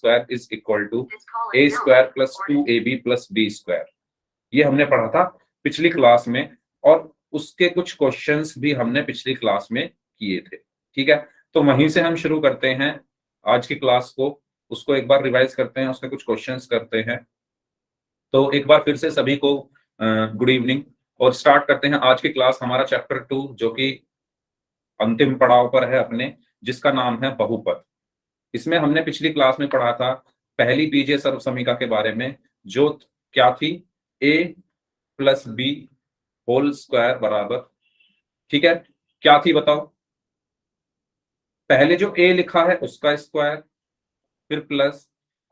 Square is equal to a square plus 2ab plus B square. ये हमने पढ़ा था पिछली क्लास में, और उसके कुछ क्वेश्चंस भी हमने पिछली क्लास में किए थे। ठीक है, तो वहीं से हम शुरू करते हैं आज की क्लास को, उसको एक बार रिवाइज करते हैं, उसके कुछ क्वेश्चंस करते हैं। तो एक बार फिर से सभी को गुड इवनिंग, और स्टार्ट करते हैं आज की क्लास। हमारा चैप्टर 2 जो कि अंतिम पड़ाव पर है अपने, जिसका नाम है बहुपद। इसमें हमने पिछली क्लास में पढ़ा था पहली बीजीय सर्वसमीका के बारे में, जो क्या थी, a plus b whole square बराबर, ठीक है, क्या थी बताओ। पहले जो a लिखा है उसका स्क्वायर, फिर प्लस,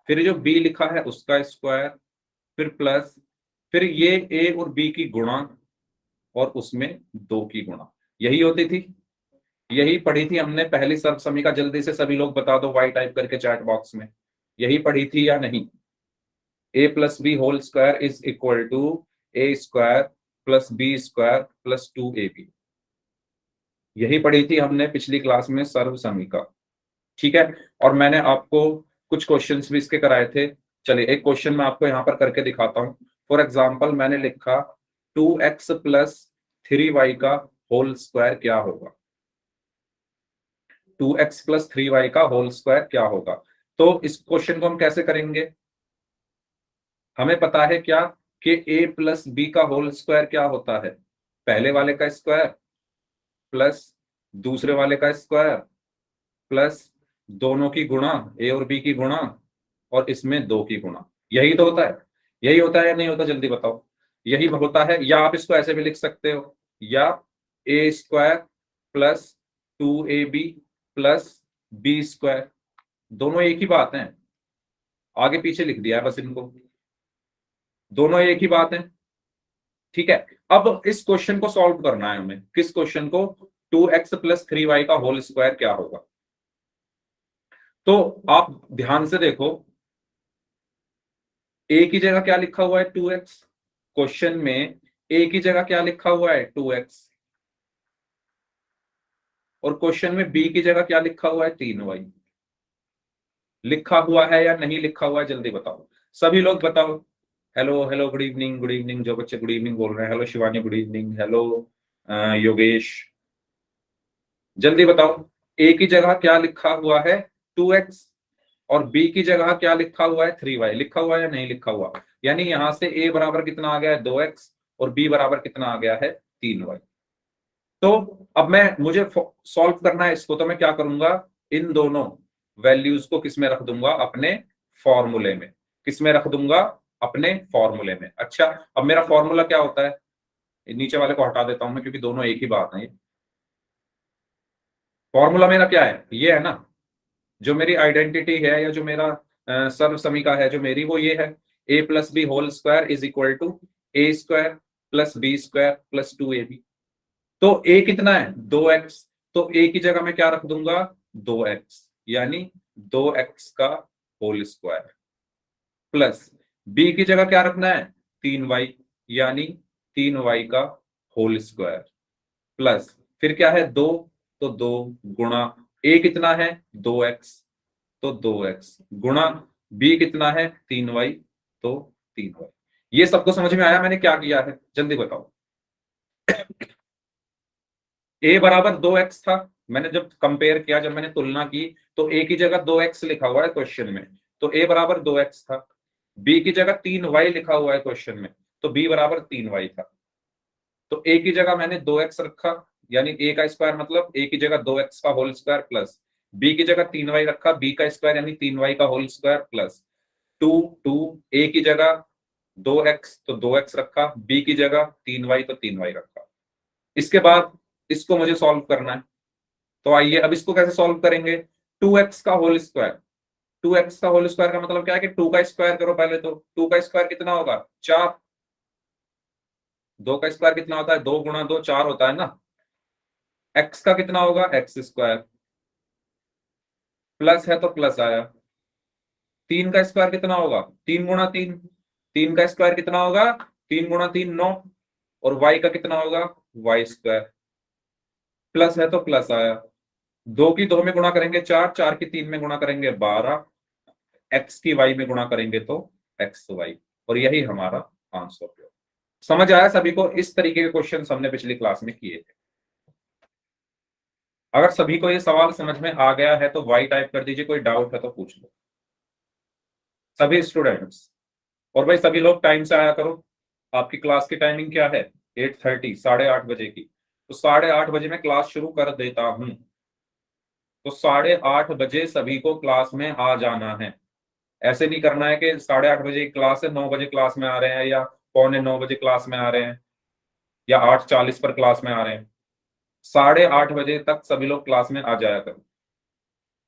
फिर जो b लिखा है उसका स्क्वायर, फिर प्लस, फिर ये a और b की गुणा, और उसमें 2 की गुणा, यही होती थी। यही पढ़ी थी हमने पहली सर्वसमीका। जल्दी से सभी लोग बता दो वाई टाइप करके चैट बॉक्स में, यही पढ़ी थी या नहीं। a plus b whole square is equal to a square plus B square plus 2ab, यही पढ़ी थी हमने पिछली क्लास में सर्वसमीका। ठीक है, और मैंने आपको कुछ क्वेश्चंस भी इसके कराए थे। चलिए एक क्वेश्चन मैं आपको यहाँ पर करके दिखाता हूँ। फॉर एग्जाम्पल मैंने लिखा 2x प्लस 3y का होल स्क्वायर क्या होगा। 2x प्लस 3y का होल स्क्वायर क्या होगा। तो इस क्वेश्चन को हम कैसे करेंगे, हमें पता है क्या कि a प्लस बी का होल स्क्वायर क्या होता है, पहले वाले का स्क्वायर प्लस दूसरे वाले का स्क्वायर प्लस दोनों की गुणा, a और b की गुणा, और इसमें 2 की गुणा। यही तो होता है, यही होता है या नहीं होता, जल्दी बताओ। यही होता है, या आप इसको ऐसे भी लिख सकते हो, या a square plus 2ab plus B square, दोनों एक ही बात है, आगे पीछे लिख दिया है बस इनको, दोनों एक ही बात है। ठीक है, अब इस क्वेश्चन को सॉल्व करना है हमें। किस क्वेश्चन को, 2x प्लस 3y का होल स्क्वायर क्या होगा। तो आप ध्यान से देखो, a की जगह क्या लिखा हुआ है 2x, क्वेश्चन में a की जगह क्या लिखा हुआ है 2x, और क्वेश्चन में b की जगह क्या लिखा हुआ है 3y। लिखा हुआ है या नहीं लिखा हुआ है, जल्दी बताओ, सभी लोग बताओ। Hello hello, good evening, good evening, जो बच्चे गुड इवनिंग बोल रहे हैं। Hello Shivani, good evening. Hello Yogesh, जल्दी बताओ। a की जगह क्या लिखा हुआ है 2x, और b की जगह क्या लिखा हुआ है 3y। लिखा हुआ है या नहीं लिखा हुआ, यानी यहां से a बराबर कितना आ गया है 2x, और b बराबर कितना आ गया है 3y। तो अब मुझे सॉल्व करना है इसको, तो मैं क्या करूंगा, इन दोनों वैल्यूज को किस में रख दूंगा, अपने फॉर्मूले में। किस में रख दूंगा, अपने फॉर्मूले में। अच्छा, अब मेरा फॉर्मूला क्या होता है, नीचे वाले को हटा देता हूं मैं, क्योंकि दोनों एक ही बात है। फॉर्मूला मेरा क्या है, ये है ना, जो मेरी आइडेंटिटी है, या जो मेरा सर्व समीका है जो मेरी, वो ये है, a plus b whole square is equal to a square plus B square plus 2ab। तो a कितना है 2x, तो a की जगह मैं क्या रख दूंगा 2x, यानी 2x का होल स्क्वायर, प्लस b की जगह क्या रखना है 3y, यानी 3y का होल स्क्वायर, प्लस फिर क्या है 2, तो 2 गुणा a कितना है 2x, तो 2x गुणा b कितना है 3y, तो 3y। ये सबको समझ में आया मैंने क्या किया है, जल्दी बताओ। a बराबर 2x था, मैंने जब कंपेयर किया, जब मैंने तुलना की, तो a की जगह 2x लिखा हुआ है क्वेश्चन में, तो a बराबर 2x था। b की जगह 3y लिखा हुआ है क्वेश्चन में, तो b बराबर 3y था। तो a की जगह मैंने 2x रखा, यानी a का स्क्वायर मतलब a की जगह 2x का होल स्क्वायर, प्लस b की जगह 3y रखा, b का स्क्वायर यानी 3y का होल स्क्वायर, प्लस 2 2 a की जगह 2x, तो 2x रखा, b की जगह 3y, तो 3y रखा। इसके बाद इसको मुझे सॉल्व करना है, तो आइए अब इसको कैसे सॉल्व करेंगे। 2x का होल स्क्वायर, 2x का होल स्क्वायर का मतलब क्या है कि 2 का स्क्वायर करो पहले, तो 2 का स्क्वायर कितना होगा 4, 2 का स्क्वायर कितना होता है 2 गुणा 2 4 होता है ना। x का कितना होगा एक्स स्क्वायर, प्लस है तो प्लस आया। 3 का स्क्वायर कितना होगा 3 गुणा 3, 3 का स्क्वायर कितना होगा 3 गुणा 3 9, और y का कितना होगा y स्क्वायर, प्लस है तो प्लस आया। 2 की 2 में गुणा करेंगे 4, 4 की 3 में गुणा करेंगे 12, x की y में गुणा करेंगे तो xy, और यही हमारा आंसर है। समझ आया सभी को? इस तरीके के क्वेश्चन हमने पिछली क्लास में किए थे। अगर सभी को ये सवाल समझ में आ गया है तो वाई टाइप कर दीजिए, कोई डाउट है तो पूछ लो सभी स्टूडेंट्स। और भाई सभी लोग टाइम से आया करो। आपकी क्लास की टाइमिंग क्या है? 8:30, 8:30 बजे की। तो 8:30 बजे मैं क्लास शुरू कर देता हूं, तो 8:30 बजे सभी को क्लास में आ जाना है। ऐसे नहीं करना है कि 8:30 बजे क्लास है, 9 बजे क्लास में आ रहे हैं, या 8:45 क्लास में आ रहे हैं, या 8:40 पर क्लास में आ रहे हैं। 8:30 बजे तक सभी लोग क्लास में आ जाया करो,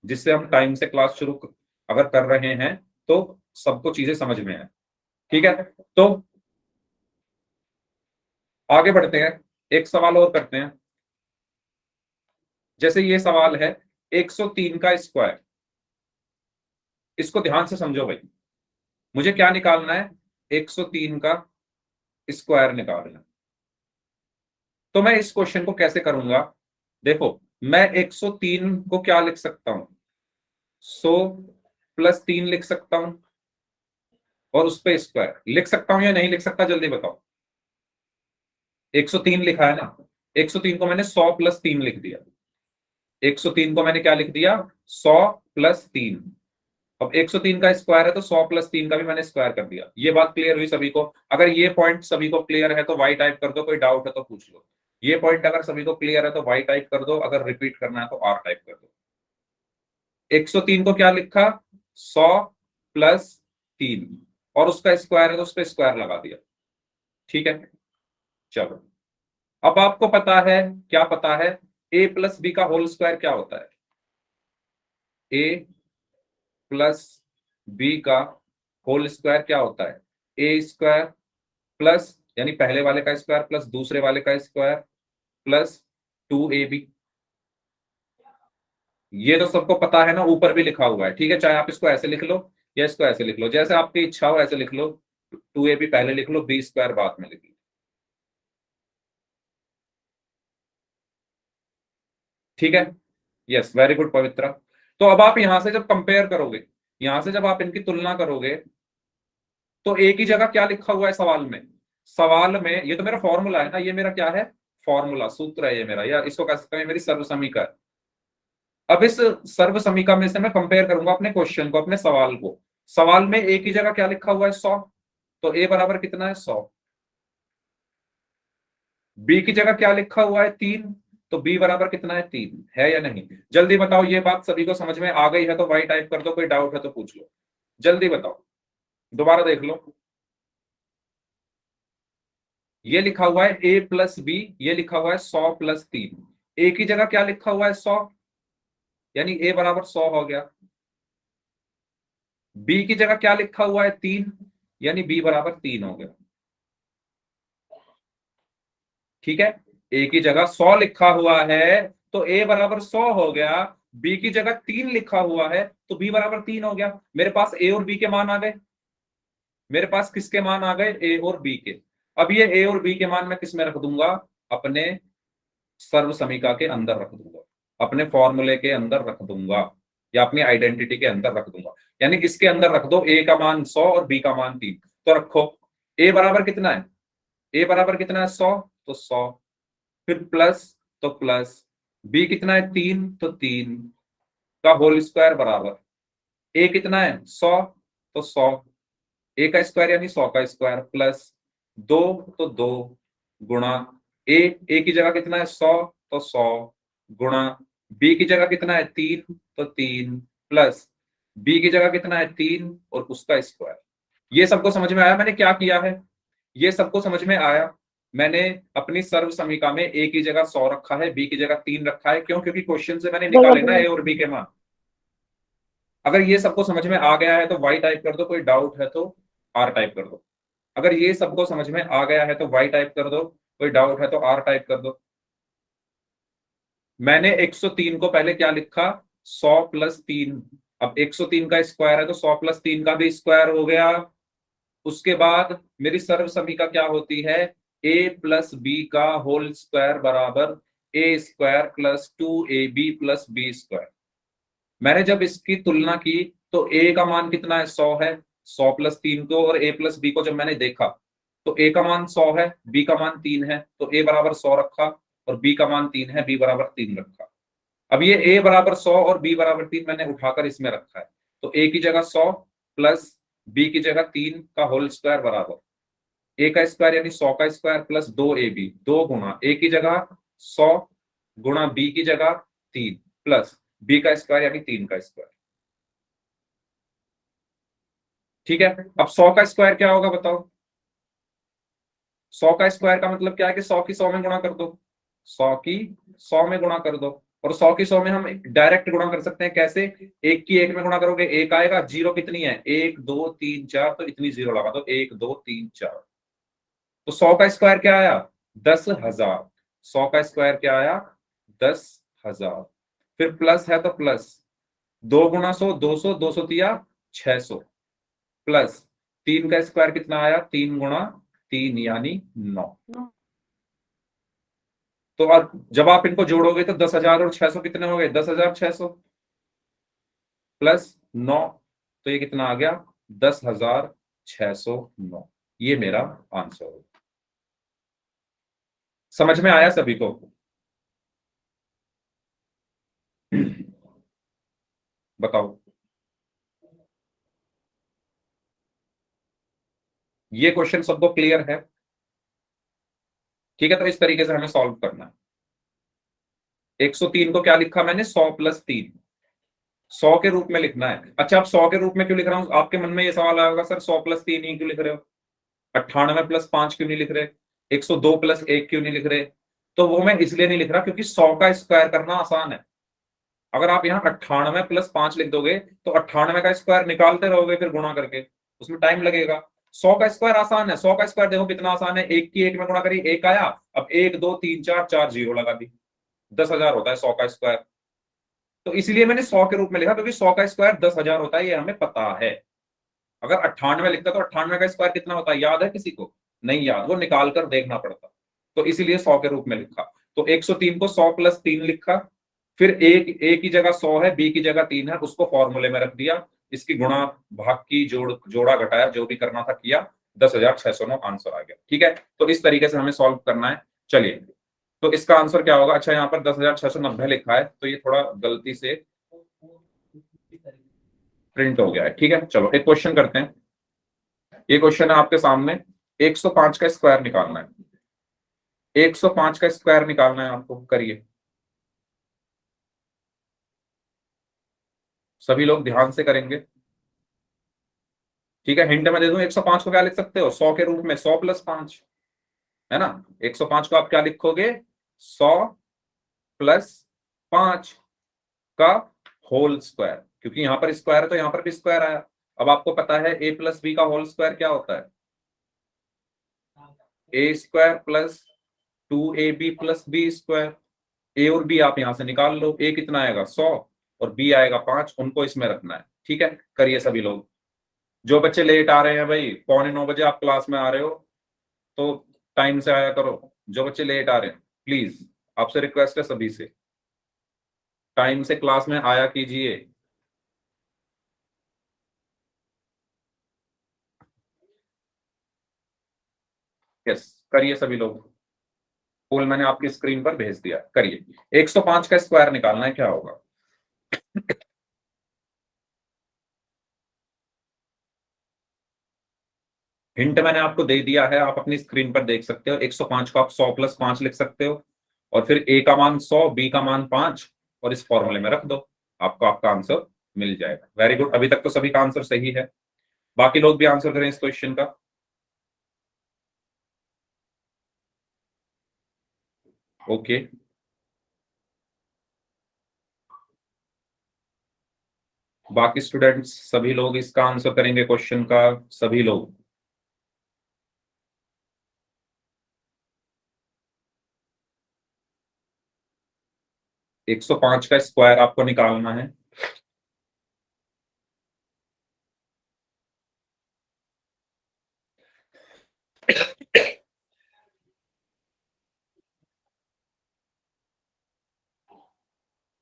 जिससे हम टाइम से क्लास शुरू अगर कर रहे हैं तो सबको चीजें समझ में आए। ठीक है, तो आगे बढ़ते हैं, एक सवाल और करते हैं। जैसे ये सवाल है 103 का स्क्वायर। इसको ध्यान से समझो भाई, मुझे क्या निकालना है? 103 का स्क्वायर निकालना है। तो मैं इस क्वेश्चन को कैसे करूंगा? देखो, मैं 103 को क्या लिख सकता हूं? 100 + 3 लिख सकता हूं, और उस पे स्क्वायर लिख सकता हूं या नहीं लिख सकता, जल्दी बताओ। 103 लिखा है ना, 103 को मैंने 100 + 3 लिख दिया। 103 को मैंने क्या लिख दिया? 100 + 3। अब 103 का स्क्वायर है तो 100 + 3 का भी मैंने स्क्वायर कर दिया। ये बात क्लियर हुई सभी को? अगर ये पॉइंट सभी को क्लियर है तो वाई टाइप कर दो, कोई डाउट है तो पूछ लो। ये पॉइंट अगर सभी को क्लियर है तो वाई टाइप कर दो, अगर रिपीट करना है तो आर टाइप कर दो। 103 को क्या लिखा? 100 + 3, और उसका स्क्वायर है तो उस पर स्क्वायर लगा दिया। ठीक है, चलो। अब आपको पता है, क्या पता है? a + b का होल स्क्वायर क्या होता है? a + b का होल स्क्वायर क्या होता है? a² प्लस, यानी पहले वाले का स्क्वायर प्लस दूसरे वाले का स्क्वायर प्लस 2ab। ये तो सबको पता है ना, ऊपर भी लिखा हुआ है। ठीक है, चाहे आप इसको ऐसे लिख लो या इसको ऐसे लिख लो, जैसे आपकी इच्छा हो ऐसे लिख लो। 2ab पहले लिख लो, b² बाद में लिख लो। ठीक है, यस, वेरी गुड पवित्रा। तो अब आप यहां से जब कंपेयर करोगे, यहां से जब आप इनकी तुलना करोगे, तो एक ही जगह क्या लिखा हुआ है सवाल में? सवाल में ये तो मेरा फॉर्मूला है ना, ये मेरा क्या है? फॉर्मूला, सूत्र है ये मेरा, या इसको कह सकते हैं मेरी सर्व समीकरण। अब इस सर्व समीकरण में से मैं कंपेयर करूंगा अपने क्वेश्चन को, अपने सवाल को। सवाल में एक ही जगह क्या लिखा हुआ है? 100। तो a बराबर कितना है? 100। b की जगह क्या लिखा हुआ है? 3। तो b बराबर कितना है? 3 है या नहीं? जल्दी बताओ, ये बात सभी को समझ में आ गई है तो वाई टाइप कर दो, कोई डाउट है तो पूछ लो, जल्दी बताओ, दोबारा देख लो। ये लिखा हुआ है a + b, ये लिखा हुआ है 100 + 3। a की जगह क्या लिखा हुआ है? 100, यानी a बराबर 100 हो गया। b की जगह क्या लिखा हुआ है? 3, यानी b बराबर 3 हो गया। ठीक है, a की जगह 100 लिखा हुआ है तो a बराबर 100 हो गया। b की जगह 3 लिखा हुआ है तो b बराबर 3 हो गया। मेरे पास a और b के मान आ गए। मेरे पास किसके मान आ गए? a और b के। अब ये a और b के मान मैं किस में रख दूंगा? अपने सर्व समीकरण के अंदर रख दूंगा, अपने फॉर्मूले के अंदर रख दूंगा, या अपनी आइडेंटिटी के अंदर रख दूंगा। यानी इसके अंदर रख दो, a का मान 100 और b का मान 3। तो रखो, a बराबर कितना है? a बराबर कितना है? 100, तो 100, फिर प्लस, तो प्लस, b कितना है? 3, तो 3 का होल स्क्वायर बराबर a कितना है? 100, तो 100, a का स्क्वायर यानी 100 का स्क्वायर प्लस 2, तो 2 गुणा a की जगह कितना है? 100, तो 100 गुणा b की जगह कितना है? 3, तो 3 प्लस b की जगह कितना है? 3 और उसका स्क्वायर। ये सबको समझ में आया मैंने क्या किया है? ये सबको समझ में आया। मैंने अपनी सर्व समीकरण में a की जगह 100 रखा है, b की जगह 3 रखा है। क्यों? क्योंकि क्वेश्चन से मैंने निकाले ना a और b के मान। अगर ये सबको समझ में आ गया है तो वाई टाइप कर दो, कोई डाउट है तो आर टाइप कर दो। अगर ये सबको समझ में आ गया है तो वाई टाइप कर दो, कोई डाउट है तो आर टाइप कर दो। मैंने 103 को पहले क्या लिखा? 100 + 3। अब 103 का स्क्वायर है तो 100 + 3 का भी स्क्वायर हो गया। उसके बाद मेरी सर्व समीकरण क्या होती है? a + b का होल स्क्वायर बराबर a² + 2ab + b²। मैंने जब इसकी तुलना की तो a का मान कितना है, 100 है। 100 प्लस 3 को और a प्लस b को जब मैंने देखा तो a का मान 100 है, b का मान 3 है, तो a बराबर 100 रखा और b का मान 3 है, b बराबर 3 रखा। अब ये a बराबर 100 और b बराबर 3 मैंने उठाकर इसमें रखा है, तो a की जगह 100 प्लस b की जगह 3 का होल स्क्वायर बराबर a का स्क्वायर यानी 100 का square plus 2ab, 2 Guna a की जगह 100 गुणा b की जगह 3 प्लस b का स्क्वायर यानी 3 का स्क्वायर। ठीक है, अब 100 का स्क्वायर क्या होगा बताओ। 100 का स्क्वायर का मतलब क्या है कि 100 की 100 में गुणा कर दो, 100 की 100 में गुणा कर दो। और 100 की 100 में हम डायरेक्ट गुणा कर सकते हैं, कैसे, एक की एक में गुणा करोगे एक आएगा, जीरो कितनी है, 1 2 3 4, तो इतनी जीरो लगा दो, 1 2 3 4। तो 100 का स्क्वायर क्या आया, 10,000। 100 का स्क्वायर क्या आया, 10,000। फिर प्लस है तो प्लस 2 गुना 100 200, 200 तिया 600 प्लस 3 का स्क्वायर कितना आया, 3 गुना 3 यानी 9। तो अब जब आप इनको जोड़ोगे तो 10,000 और 600 कितने हो गए, 10,600 प्लस 9, तो ये कितना आ गया, 10,609। ये मेरा आंसर है। समझ में आया सभी को। बताओ, ये क्वेश्चन सबको क्लियर है। ठीक है, तो इस तरीके से हमें सॉल्व करना है। 103 को क्या लिखा मैंने, 100 + 3, 100 के रूप में लिखना है। अच्छा, अब 100 के रूप में क्यों लिख रहा हूं, आपके मन में ये सवाल आएगा, सर 100 + 3 ही क्यों लिख रहे हो, 98 + 5 क्यों नहीं लिख रहे, 102 + 1 क्यों नहीं लिख रहे। तो वो मैं इसलिए नहीं लिख रहा क्योंकि 100 का स्क्वायर करना आसान है। अगर आप यहाँ 98 + 5 लिख दोगे तो 98 का स्क्वायर निकालते रहोगे फिर गुणा करके, उसमें टाइम लगेगा। 100 का स्क्वायर आसान है, 100 का स्क्वायर देखो कितना आसान है, एक की एक में गुणा करी, एक आया, अब 1 2 3 4 4 जीरो लगा दी, 10,000 होता है 100 का स्क्वायर। तो इसीलिए मैंने 100 के रूप में लिखा क्योंकि 100 का स्क्वायर 10,000 होता है, ये हमें पता है। अगर 98 लिखता तो 98 का स्क्वायर कितना होता है, याद है किसी को, नहीं याद, वो निकाल कर देखना पड़ता। तो इसीलिए 100 के रूप में लिखा। तो 103 को 100 + 3 लिखा, फिर एक ए की जगह 100 है, बी की जगह 3 है, उसको फॉर्मूले में रख दिया, इसकी गुणा भाग की जोड़ा घटाया, जो भी करना था किया, 10,609 आंसर आ गया। ठीक है, तो इस तरीके से हमें सॉल्व करना है। चलिए, तो इसका आंसर क्या होगा, अच्छा यहाँ पर 10,690 लिखा है, तो ये थोड़ा गलती से प्रिंट हो गया है। ठीक है, चलो एक क्वेश्चन करते हैं। ये क्वेश्चन है आपके सामने, 105 का स्क्वायर निकालना है। 105 का स्क्वायर निकालना है आपको, करिए सभी लोग ध्यान से करेंगे। ठीक है, हिंट में दे दूं, 105 को क्या लिख सकते हो, 100 के रूप में, 100 + 5, है ना। 105 को आप क्या लिखोगे, 100 + 5 का होल स्क्वायर, क्योंकि यहां पर स्क्वायर है तो यहां पर भी स्क्वायर आया। अब आपको पता है a + b का होल स्क्वायर क्या होता है, a² + 2ab + b²। a और b आप यहां से निकाल लो, a कितना आएगा 100 और b आएगा 5, उनको इसमें रखना है। ठीक है, करिए सभी लोग। जो बच्चे लेट आ रहे हैं भाई, 8:45 आप क्लास में आ रहे हो तो टाइम से आया करो। जो बच्चे लेट आ रहे हैं प्लीज, आपसे रिक्वेस्ट है सभी से, टाइम से क्लास में आया कीजिए। यस, करिए सभी लोग, पोल मैंने आपकी स्क्रीन पर भेज दिया, करिए। 105 का स्क्वायर निकालना है, क्या होगा। हिंट मैंने आपको दे दिया है, आप अपनी स्क्रीन पर देख सकते हो। 105 को आप 100 + 5 लिख सकते हो, और फिर a का मान 100, b का मान 5, और इस फॉर्मूले में रख दो, आपको आपका आंसर मिल जाएगा। वेरी गुड, अभी तक तो सभी का आंसर सही है। बाकी लोग भी आंसर करें इस क्वेश्चन का। ओके, बाकी स्टूडेंट्स सभी लोग इसका आंसर करेंगे क्वेश्चन का, सभी लोग। 105 का स्क्वायर आपको निकालना है।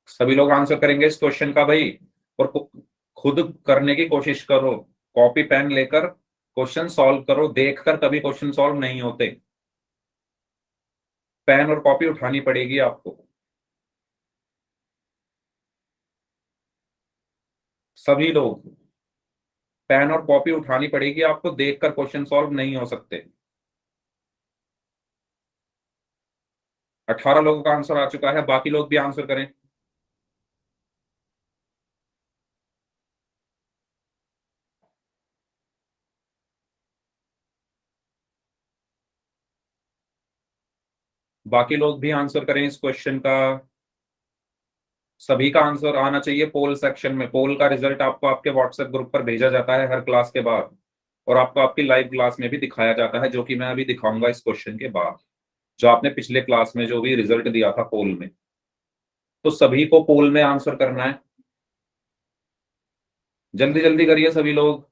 सभी लोग आंसर करेंगे इस क्वेश्चन का भाई, और खुद करने की कोशिश करो, कॉपी पेन लेकर क्वेश्चन सॉल्व करो, देखकर कभी क्वेश्चन सॉल्व नहीं होते, पेन और कॉपी उठानी पड़ेगी आपको। सभी लोग पेन और कॉपी उठानी पड़ेगी आपको, देखकर क्वेश्चन सॉल्व नहीं हो सकते। 18 लोगों का आंसर आ चुका है, बाकी लोग भी आंसर करें। बाकी लोग भी आंसर करें इस क्वेश्चन का। सभी का आंसर आना चाहिए पोल सेक्शन में। पोल का रिजल्ट आपको आपके व्हाट्सएप ग्रुप पर भेजा जाता है हर क्लास के बाद, और आपको आपकी लाइव क्लास में भी दिखाया जाता है, जो कि मैं अभी दिखाऊंगा इस क्वेश्चन के बाद, जो आपने पिछले क्लास में जो भी रिजल्ट दिया था पोल में। तो सभी को पोल में आंसर करना है, जल्दी जल्दी करिए सभी लोग,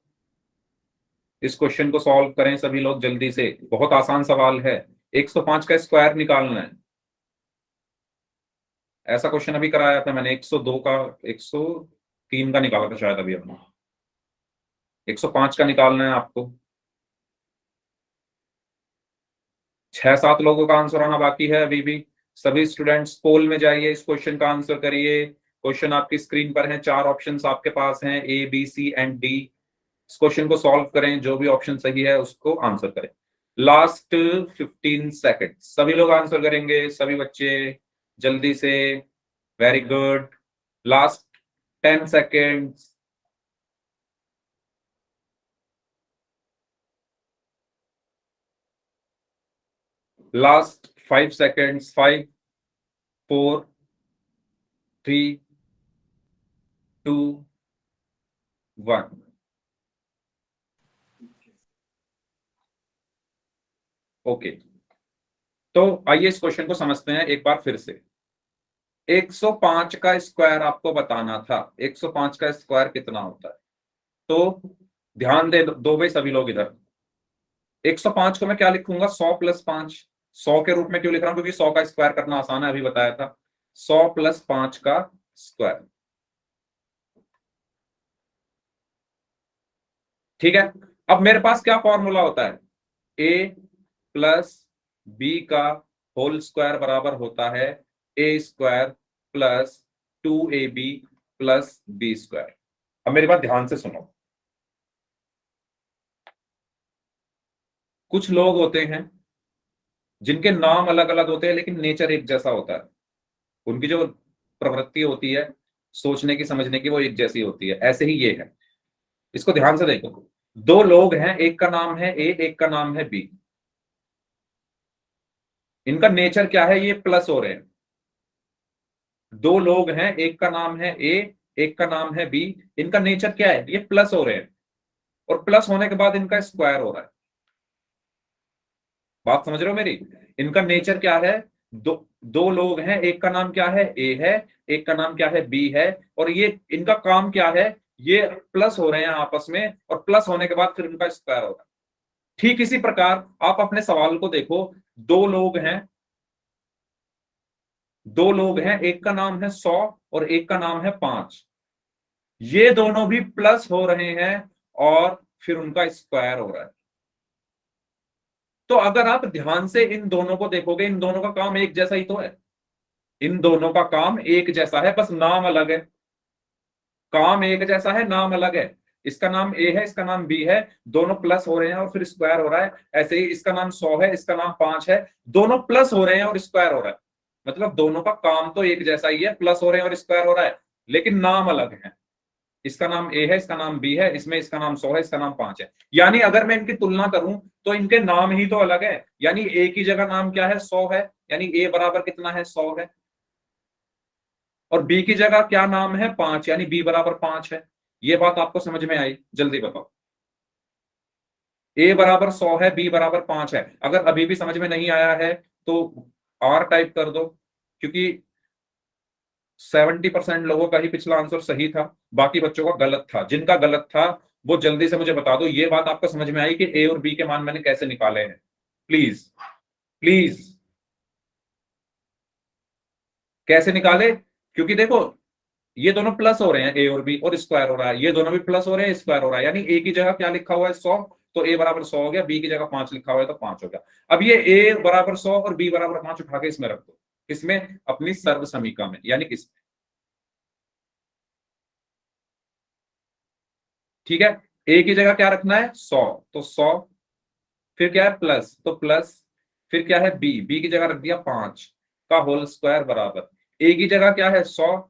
इस क्वेश्चन को सॉल्व करें सभी लोग जल्दी से। बहुत आसान सवाल है, 105 का स्क्वायर निकालना है। ऐसा क्वेश्चन अभी कराया था मैंने, 102 का, 103 का निकाला था शायद अभी अपना। 105 का निकालना है आपको। 6-7 लोगों का आंसर आना बाकी है अभी भी। सभी स्टूडेंट्स पोल में जाइए, इस क्वेश्चन का आंसर करिए। क्वेश्चन आपकी स्क्रीन पर है, 4 ऑप्शंस आपके पास हैं, A B C and D. इस क्वेश्चन को सॉल्व करें, जो भी ऑप्शन सही है उसको आंसर करें। लास्ट 15 सेकेंड सभी लोग आंसर करेंगे, सभी बच्चे जल्दी से। Very good. Last 10 seconds. Last 5 seconds. 5, 4, 3, 2, 1। Okay, तो आइए इस क्वेश्चन को समझते हैं एक बार फिर से। 105 का स्क्वायर आपको बताना था, 105 का स्क्वायर कितना होता है। तो ध्यान दे दो भाई सभी लोग इधर। 105 को मैं क्या लिखूंगा, 100 प्लस 5। 100 के रूप में क्यों लिख रहा हूं, क्योंकि 100 का स्क्वायर करना आसान है, अभी बताया था। 100 प्लस 5 का स्क्वायर। ठीक है। अब मेरे पास क्या फॉर्मूला होता है, ए प्लस बी का होल स्क्वायर बराबर होता है A square plus 2ab plus B square. अब मेरी बात ध्यान से सुनो। कुछ लोग होते हैं जिनके नाम अलग अलग होते हैं लेकिन नेचर एक जैसा होता है, उनकी जो प्रवृत्ति होती है सोचने की समझने की वो एक जैसी होती है, ऐसे ही ये है। इसको ध्यान से देखो। दो लोग हैं, एक का नाम है ए, एक का नाम है बी। इनका नेचर क्या है, ये प्लस हो रहे हैं। दो लोग हैं, एक का नाम है ए, एक का नाम है बी। इनका नेचर क्या है, ये प्लस हो रहे हैं, और प्लस होने के बाद इनका स्क्वायर हो रहा है। बात समझ रहे हो मेरी। इनका नेचर क्या है, दो दो लोग हैं, एक का नाम क्या है ए है, एक का नाम क्या है बी है, और ये इनका काम क्या है, ये प्लस हो रहे हैं आपस में, और प्लस होने के बाद फिर इनका स्क्वायर हो रहा है। ठीक इसी प्रकार आप अपने सवाल को देखो। दो लोग हैं, दो लोग हैं, एक का नाम है 100 और एक का नाम है 5। ये दोनों भी प्लस हो रहे हैं और फिर उनका स्क्वायर हो रहा है। तो अगर आप ध्यान से इन दोनों को देखोगे, इन दोनों का काम एक जैसा ही तो है। इन दोनों का काम एक जैसा है, बस नाम अलग है। काम एक जैसा है, नाम अलग है। इसका नाम ए है, इसका नाम बी है, दोनों प्लस हो रहे हैं और फिर स्क्वायर हो रहा है। ऐसे ही इसका नाम 100 है, इसका नाम 5 है, दोनों प्लस हो रहे हैं और स्क्वायर हो रहा है। मतलब दोनों का काम तो एक जैसा ही है, प्लस हो रहे हैं और स्क्वायर हो रहा है, लेकिन नाम अलग है। इसका नाम ए है, इसका नाम बी है, इसमें इसका नाम 100 है, इसका नाम 5 है। यानी अगर मैं इनकी तुलना करूं तो इनके नाम ही तो अलग है। यानी ए की जगह नाम क्या है, 100 है, यानी ए बराबर कितना है, 100 है। और बी की जगह क्या नाम है, 5, यानी बी बराबर 5 है। ये बात आपको समझ में आई, जल्दी बताओ। ए बराबर 100 है, बी बराबर 5 है। अगर अभी भी समझ में नहीं आया है तो आर टाइप कर दो, क्योंकि 70% लोगों का ही पिछला आंसर सही था, बाकी बच्चों का गलत था। जिनका गलत था वो जल्दी से मुझे बता दो। ये बात आपको समझ में आई कि ए और बी के मान मैंने कैसे निकाले हैं। प्लीज प्लीज, कैसे निकाले, क्योंकि देखो ये दोनों प्लस हो रहे हैं, ए और बी, और स्क्वायर हो रहा है, ये दोनों भी प्लस हो रहे हैं, स्क्वायर हो रहा है, यानी ए की जगह क्या लिखा हुआ है 100, तो ए बराबर 100 हो गया, बी की जगह 5 लिखा हुआ है तो 5 हो गया। अब ये ए बराबर 100 और बी बराबर 5 उठा के इसमें रख दो, किसमें, अपनी सर्व समीका में, यानी किस, ठीक है। ए की जगह क्या रखना है 100, तो 100, फिर क्या है प्लस, तो प्लस, फिर क्या है बी की जगह रख दिया 5 का होल स्क्वायर बराबर, ए की जगह क्या है 100,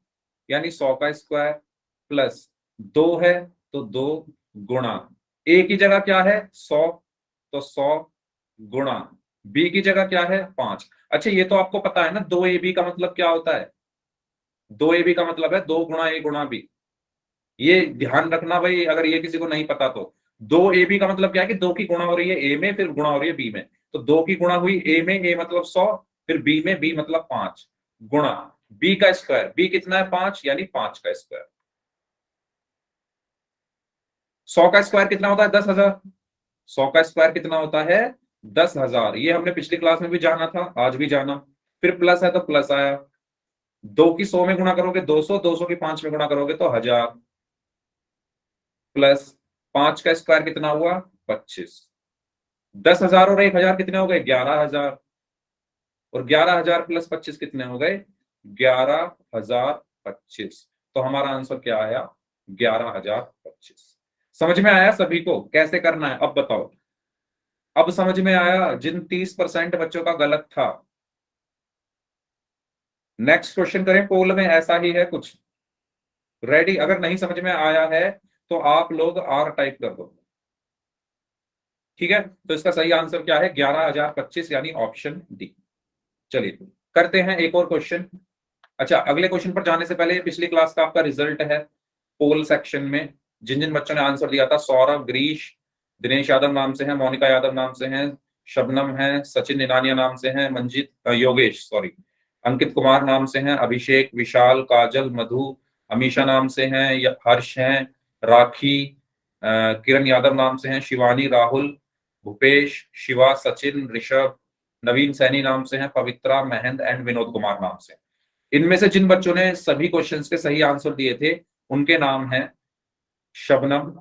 यानी 100 का स्क्वायर, प्लस 2 है तो 2 गुणा, ए की जगह क्या है 100, तो 100 गुणा, बी की जगह क्या है 5। अच्छा ये तो आपको पता है ना, 2ab का मतलब क्या होता है, 2ab का मतलब है 2 गुणा ए गुणा बी, ये ध्यान रखना भाई, अगर ये किसी को नहीं पता तो। 2ab का मतलब क्या है कि 2 की गुणा हो रही है ए में, फिर गुणा हो रही है बी में, तो 2 की गुणा हुई ए में, ए मतलब 100, फिर बी में, बी मतलब 5, गुणा बी का स्क्वायर, बी कितना है 5, यानी 5 का स्क्वायर। 100 का स्क्वायर कितना होता है 10,000, 100 का स्क्वायर कितना होता है 10,000, ये हमने पिछली क्लास में भी जाना था, आज भी जाना। फिर प्लस है तो प्लस आया, 2 की 100 में गुणा करोगे 200, 200 की 5 में गुणा करोगे तो 1000, प्लस 5 का स्क्वायर कितना हुआ 25, 10,000 और 1,000 कितने हो गए 11,000, और 11,000 प्लस 25 कितने हो गए 11,025, तो हमारा आंसर क्या आया 11,025। समझ में आया सभी को कैसे करना है, अब बताओ, अब समझ में आया जिन 30% बच्चों का गलत था। नेक्स्ट क्वेश्चन करें, पोल में ऐसा ही है कुछ, रेडी, अगर नहीं समझ में आया है तो आप लोग आर टाइप कर दो, ठीक है। तो इसका सही आंसर क्या है 11,025, यानी ऑप्शन डी। चलिए करते हैं एक और क्वेश्चन। अच्छा अगले क्वेश्चन पर जाने से पहले पिछली क्लास का आपका रिजल्ट है पोल सेक्शन में, जिन जिन बच्चों ने आंसर दिया था, सौरभ ग्रीश, दिनेश यादव नाम से हैं, मोनिका यादव नाम से हैं, शबनम है, सचिन निनानिया नाम से हैं, मंजित योगेश सॉरी, अंकित कुमार नाम से हैं, अभिषेक, विशाल, काजल, मधु, अमीशा नाम से हैं, हर्ष हैं, राखी, किरण यादव नाम से हैं, शिवानी, राहुल, भूपेश, शिवा, सचिन, ऋषभ, नवीन सैनी नाम से हैं, पवित्रा, महेंद्र एंड विनोद कुमार नाम से। इनमें से जिन बच्चों ने सभी क्वेश्चंस के सही आंसर दिए थे उनके नाम हैं शबनम,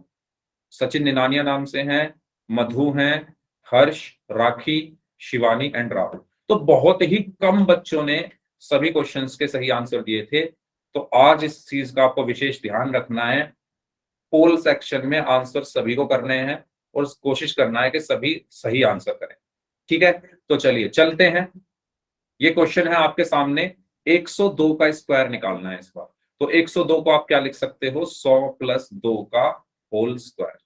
सचिन निनानिया नाम से हैं, मधु हैं, हर्ष, राखी, शिवानी एंड राहुल। तो बहुत ही कम बच्चों ने सभी क्वेश्चंस के सही आंसर दिए थे, तो आज इस चीज का आपको विशेष ध्यान रखना है, पोल सेक्शन में आंसर सभी को करने हैं और कोशिश करना है कि सभी सही आंसर करें, ठीक है। तो चलिए चलते हैं, ये क्वेश्चन है आपके सामने, 102 का स्क्वायर निकालना है इस बार। तो 102 को आप क्या लिख सकते हो 100 प्लस 2 का होल स्क्वायर,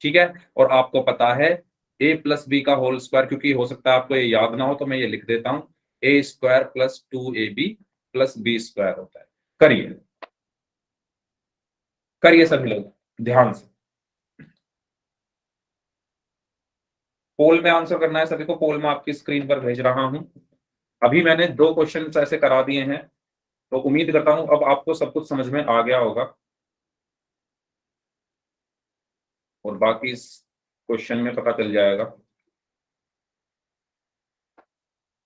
ठीक है। और आपको पता है a प्लस बी का होल स्क्वायर, क्योंकि हो सकता है आपको ये याद ना हो तो मैं ये लिख देता हूं, A square plus 2ab plus B square होता है। करिए करिए सभी लोग ध्यान से, पोल में आंसर करना है सभी को, पोल में आपकी स्क्रीन पर भेज रहा हूं। अभी मैंने 2 क्वेश्चन ऐसे करा दिए हैं, तो उम्मीद करता हूं अब आपको सब कुछ समझ में आ गया होगा, और बाकी इस क्वेश्चन में पता चल जाएगा।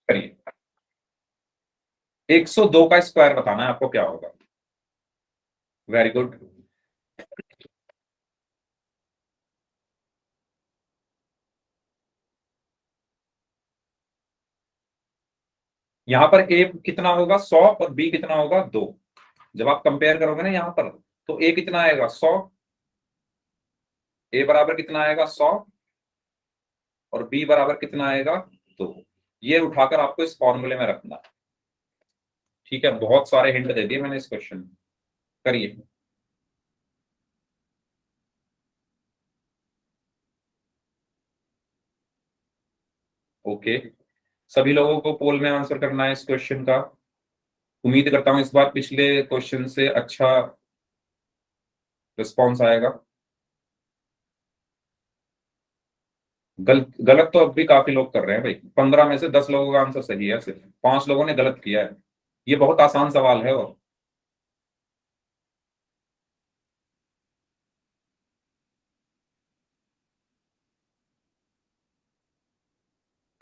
करिए, 102 का स्क्वायर बताना है आपको क्या होगा। Very good. यहां पर ए कितना होगा 100 और बी कितना होगा 2, जब आप कंपेयर करोगे ना यहां पर, तो ए कितना आएगा 100, ए बराबर कितना आएगा 100, और बी बराबर कितना आएगा 2। ये उठाकर आपको इस फॉर्मूले में रखना है, ठीक है। बहुत सारे हिंट दे दिए मैंने इस क्वेश्चन में। करिए, ओके, सभी लोगों को पोल में आंसर करना है इस क्वेश्चन का। उम्मीद करता हूं इस बार पिछले क्वेश्चन से अच्छा रिस्पॉन्स आएगा। गलत तो अब भी काफी लोग कर रहे हैं भाई, 15 में से 10 लोगों का आंसर सही है, सिर्फ 5 लोगों ने गलत किया है। ये बहुत आसान सवाल है, और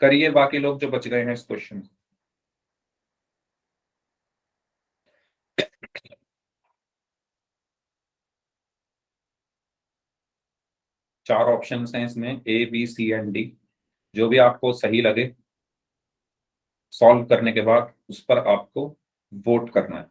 करिए बाकी लोग जो बच गए हैं इस क्वेश्चन। 4 ऑप्शंस हैं इसमें, A B C and D. जो भी आपको सही लगे सॉल्व करने के बाद उस पर आपको वोट करना है।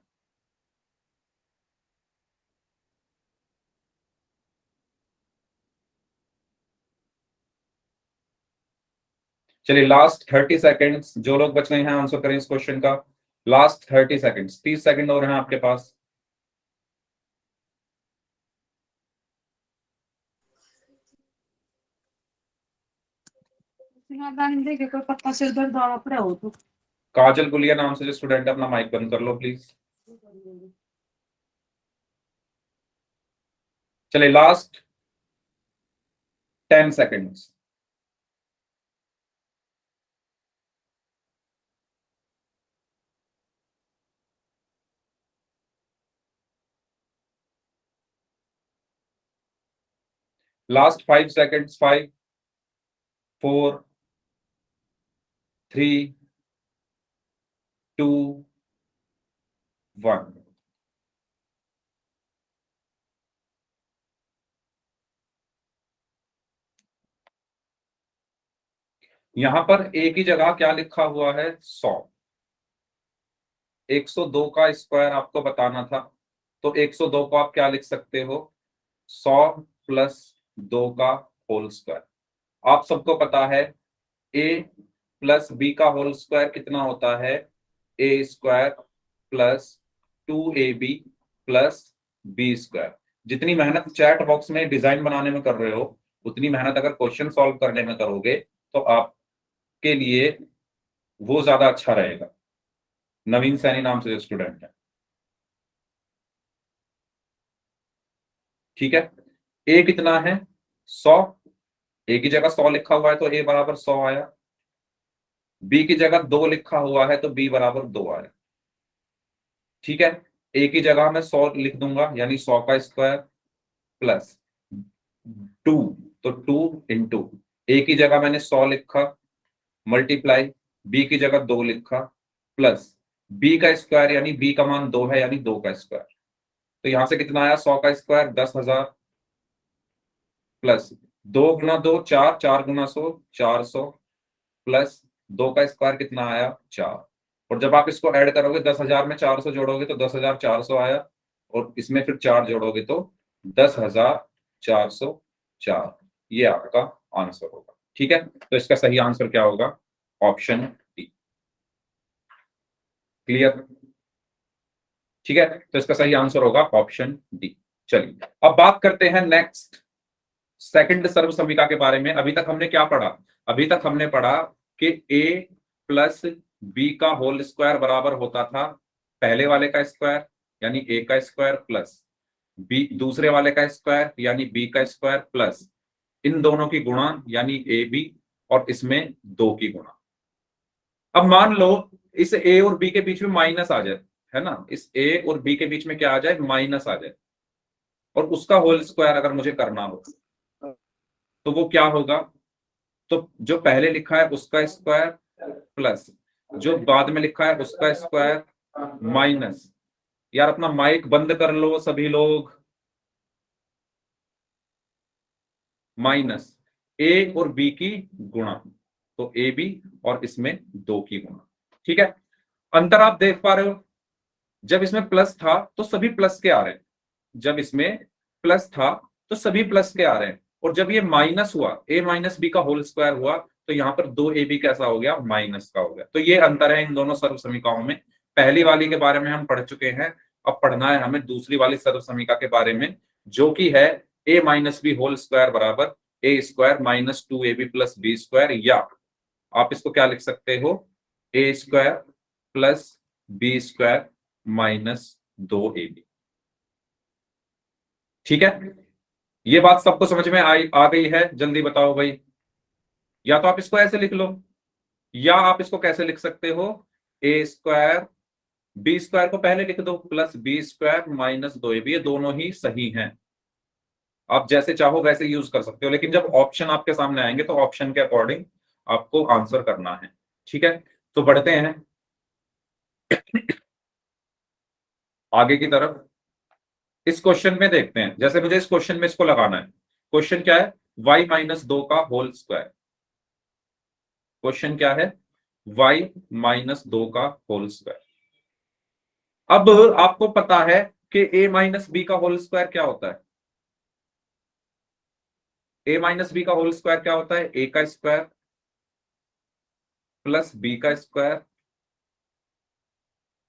चलिए लास्ट 30 सेकेंड्स, जो लोग बच गए हैं आंसर करें इस क्वेश्चन का। लास्ट 30 सेकेंड्स, 30 सेकेंड और हैं आपके पास। पत्ता सिर दर्द आ पड़ा हो तो काजल गुलिया नाम से जो स्टूडेंट है, अपना माइक बंद कर लो प्लीज। चलिए लास्ट 10 सेकेंड्स। Last 5 seconds, 5 4 3 2 1। यहां पर ए की जगह क्या लिखा हुआ है? 100। 102 का स्क्वायर आपको बताना था, तो 102 को आप क्या लिख सकते हो? 100 प्लस 2 का होल स्क्वायर। आप सबको पता है ए प्लस बी का होल स्क्वायर कितना होता है? A square plus 2ab plus B square. जितनी मेहनत चैट बॉक्स में डिजाइन बनाने में कर रहे हो, उतनी मेहनत अगर क्वेश्चन सॉल्व करने में करोगे तो आपके लिए वो ज्यादा अच्छा रहेगा। नवीन सैनी नाम से जो स्टूडेंट है, ठीक है। ए कितना है? 100। ए की जगह 100 लिखा हुआ है तो ए बराबर 100 आया। बी की जगह 2 लिखा हुआ है तो बी बराबर 2 आया। ठीक है। ए की जगह मैं 100 लिख दूंगा, यानी 100 का स्क्वायर प्लस 2, तो 2 इंटू ए की जगह मैंने 100 लिखा, मल्टीप्लाई बी की जगह 2 लिखा, प्लस बी का स्क्वायर यानी बी का मान 2 है, यानी 2 का स्क्वायर। तो यहां से कितना आया? 100 का स्क्वायर 10,000 प्लस 2 गुना 2 4, 4 गुना 100 400 प्लस 2 का स्क्वायर कितना आया? 4। और जब आप इसको ऐड करोगे 10,000 में 400 जोड़ोगे तो 10,400 आया, और इसमें फिर 4 जोड़ोगे तो 10,404। ये आपका आंसर होगा। ठीक है, तो इसका सही आंसर क्या होगा? Option D. क्लियर? ठीक है, तो इसका सही आंसर होगा ऑप्शन डी। चलिए अब बात करते हैं नेक्स्ट सेकंड सर्वसम्मिका के बारे में। अभी तक हमने क्या पढ़ा? अभी तक हमने पढ़ा कि a प्लस बी का होल स्क्वायर बराबर होता था पहले वाले का स्क्वायर यानी a का स्क्वायर प्लस बी दूसरे वाले का स्क्वायर यानी b का स्क्वायर प्लस इन दोनों की गुणा यानी ए बी, और इसमें 2 की गुणा। अब मान लो इस a और b के बीच में माइनस आ जाए, है ना, इस a और b के बीच में क्या आ जाए? माइनस आ जाए, और उसका होल स्क्वायर अगर मुझे करना हो तो वो क्या होगा? तो जो पहले लिखा है उसका स्क्वायर प्लस जो बाद में लिखा है उसका स्क्वायर माइनस, यार अपना माइक बंद कर लो सभी लोग, माइनस ए और बी की गुणा, तो ए बी और इसमें 2 की गुणा। ठीक है, अंतर आप देख पा रहे हो? जब इसमें प्लस था तो सभी प्लस के आ रहे हैं, जब इसमें प्लस था तो सभी प्लस के आ रहे हैं, और जब ये माइनस हुआ ए माइनस बी का होल स्क्वायर हुआ तो यहाँ पर 2ab कैसा हो गया? माइनस का हो गया। तो ये अंतर है इन दोनों सर्व समीकरणों में। पहली वाली के बारे में हम पढ़ चुके हैं, अब पढ़ना है हमें दूसरी वाली सर्व समीकरण के बारे में, जो कि है a minus B whole square बराबर A square minus 2ab plus B square, या आप इसको क्या लिख सकते हो? A square plus B square minus 2ab। ठीक है, ये बात सबको समझ में आ गई है? जल्दी बताओ भाई। या तो आप इसको ऐसे लिख लो, या आप इसको कैसे लिख सकते हो? ए स्क्वायर बी स्क्वायर को पहले लिख दो plus B square minus 2ab, ये दोनों ही सही हैं। आप जैसे चाहो वैसे यूज कर सकते हो, लेकिन जब ऑप्शन आपके सामने आएंगे तो ऑप्शन के अकॉर्डिंग आपको आंसर करना है। ठीक है, तो बढ़ते हैं आगे की तरफ। इस क्वेश्चन में देखते हैं, जैसे मुझे इस क्वेश्चन में इसको लगाना है। क्वेश्चन क्या है? y माइनस 2 का होल स्क्वायर। क्वेश्चन क्या है? y माइनस 2 का होल स्क्वायर। अब आपको पता है कि a माइनस बी का होल स्क्वायर क्या होता है? a माइनस बी का होल स्क्वायर क्या होता है? a का स्क्वायर प्लस b का स्क्वायर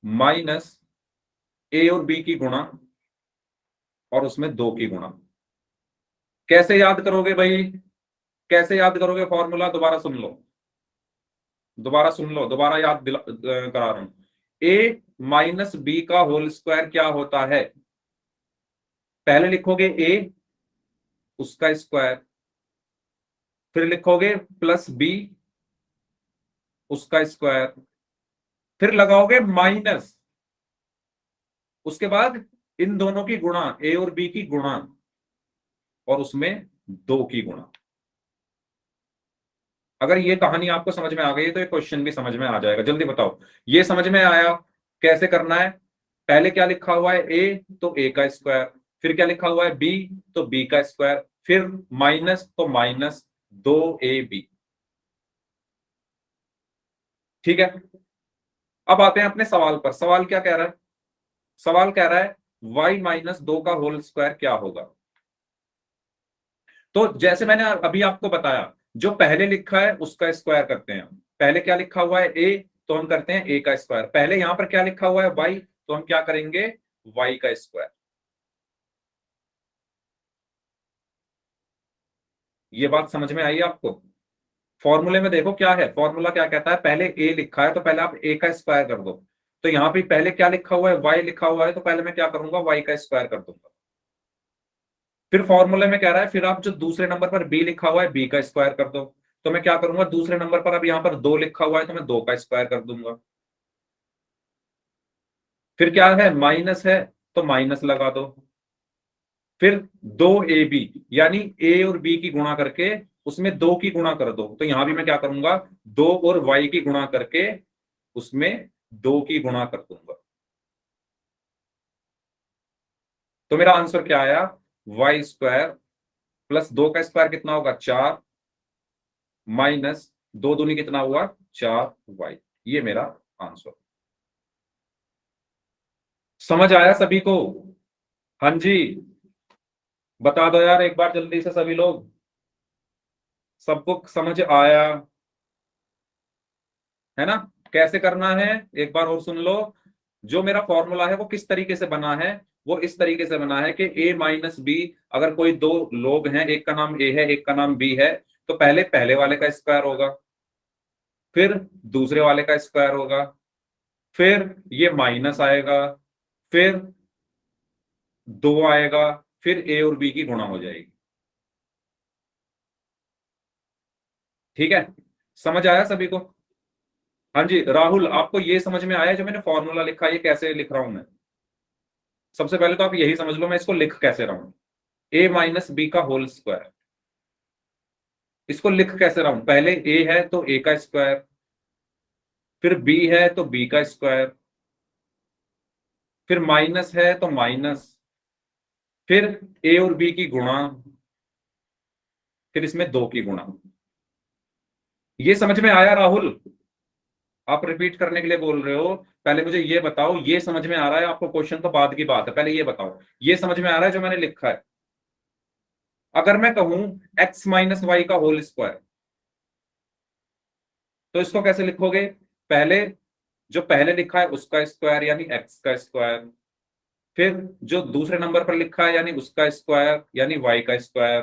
माइनस a और b की गुणा और उसमें 2 की गुणा। कैसे याद करोगे भाई? कैसे याद करोगे फॉर्मूला? दोबारा सुन लो, दोबारा सुन लो, दोबारा याद करा रहा हूं। a माइनस बी का होल स्क्वायर क्या होता है? पहले लिखोगे a उसका स्क्वायर, फिर लिखोगे प्लस b उसका स्क्वायर, फिर लगाओगे माइनस, उसके बाद इन दोनों की गुणा, a और b की गुणा और उसमें 2 की गुणा। अगर ये कहानी आपको समझ में आ गई है तो ये क्वेश्चन भी समझ में आ जाएगा। जल्दी बताओ, ये समझ में आया? कैसे करना है? पहले क्या लिखा हुआ है? a तो a का स्क्वायर, फिर क्या लिखा हुआ है? b तो b का स्क्वायर, फिर माइनस तो माइनस 2ab। ठीक है, अब आते हैं अपने सवाल पर। सवाल क्या कह रहा है? सवाल कह रहा है y माइनस 2 का होल स्क्वायर क्या होगा? तो जैसे मैंने अभी आपको बताया, जो पहले लिखा है उसका स्क्वायर करते हैं। पहले क्या लिखा हुआ है? a, तो हम करते हैं a का स्क्वायर। पहले यहां पर क्या लिखा हुआ है? y, तो हम क्या करेंगे? y का स्क्वायर। ये बात समझ में आई आपको? फॉर्मूले में देखो क्या है, फॉर्मूला क्या कहता है? पहले a लिखा है तो पहले आप a का स्क्वायर कर दो। तो यहां पे पहले क्या लिखा हुआ है? y लिखा हुआ है, तो पहले मैं क्या करूंगा? y का स्क्वायर कर दूंगा। फिर फॉर्मूले में कह रहा है फिर आप जो दूसरे नंबर पर b लिखा हुआ है b का स्क्वायर कर दो। तो मैं क्या करूंगा? दूसरे नंबर पर अब यहां पर 2 लिखा हुआ है तो मैं 2 का स्क्वायर कर दूंगा। फिर क्या है? माइनस है तो माइनस लगा दो। फिर 2ab, यानी a और b की गुणा करके उसमें 2 की गुणा कर दो। तो यहां भी मैं क्या करूंगा? 2 और y की गुणा करके उसमें 2 की गुणा कर दूंगा। तो मेरा आंसर क्या आया? y स्क्वायर प्लस 2 का स्क्वायर कितना होगा? 4 माइनस 2 दूनी कितना हुआ? 4y। ये मेरा आंसर। समझ आया सभी को? हाँ जी, बता दो यार एक बार जल्दी से सभी लोग, सबको समझ आया है ना? कैसे करना है एक बार और सुन लो। जो मेरा फॉर्मूला है वो किस तरीके से बना है? वो इस तरीके से बना है कि a माइनस बी, अगर कोई दो लोग हैं, एक का नाम a है एक का नाम b है, तो पहले पहले वाले का स्क्वायर होगा, फिर दूसरे वाले का स्क्वायर होगा, फिर ये माइनस आएगा, फिर 2 आएगा, फिर a और b की गुणा हो जाएगी। ठीक है, समझ आया सभी को? हाँ जी राहुल, आपको ये समझ में आया जो मैंने फॉर्मूला लिखा है ये कैसे लिख रहा हूं मैं? सबसे पहले तो आप यही समझ लो मैं इसको लिख कैसे रहा हूं। a माइनस बी का होल स्क्वायर, इसको लिख कैसे रहा हूं? पहले a है तो a का स्क्वायर, फिर b है तो b का स्क्वायर, फिर माइनस है तो माइनस, फिर a और b की गुणा, फिर इसमें 2 की गुणा। ये समझ में आया राहुल? आप रिपीट करने के लिए बोल रहे हो, पहले मुझे ये बताओ ये समझ में आ रहा है आपको? क्वेश्चन तो बाद की बात है, पहले ये बताओ ये समझ में आ रहा है जो मैंने लिखा है? अगर मैं कहूं x माइनस वाई का होल स्क्वायर, तो इसको कैसे लिखोगे? पहले जो पहले लिखा है उसका स्क्वायर यानी x का स्क्वायर, फिर जो दूसरे नंबर पर लिखा है यानी उसका स्क्वायर यानी y का स्क्वायर,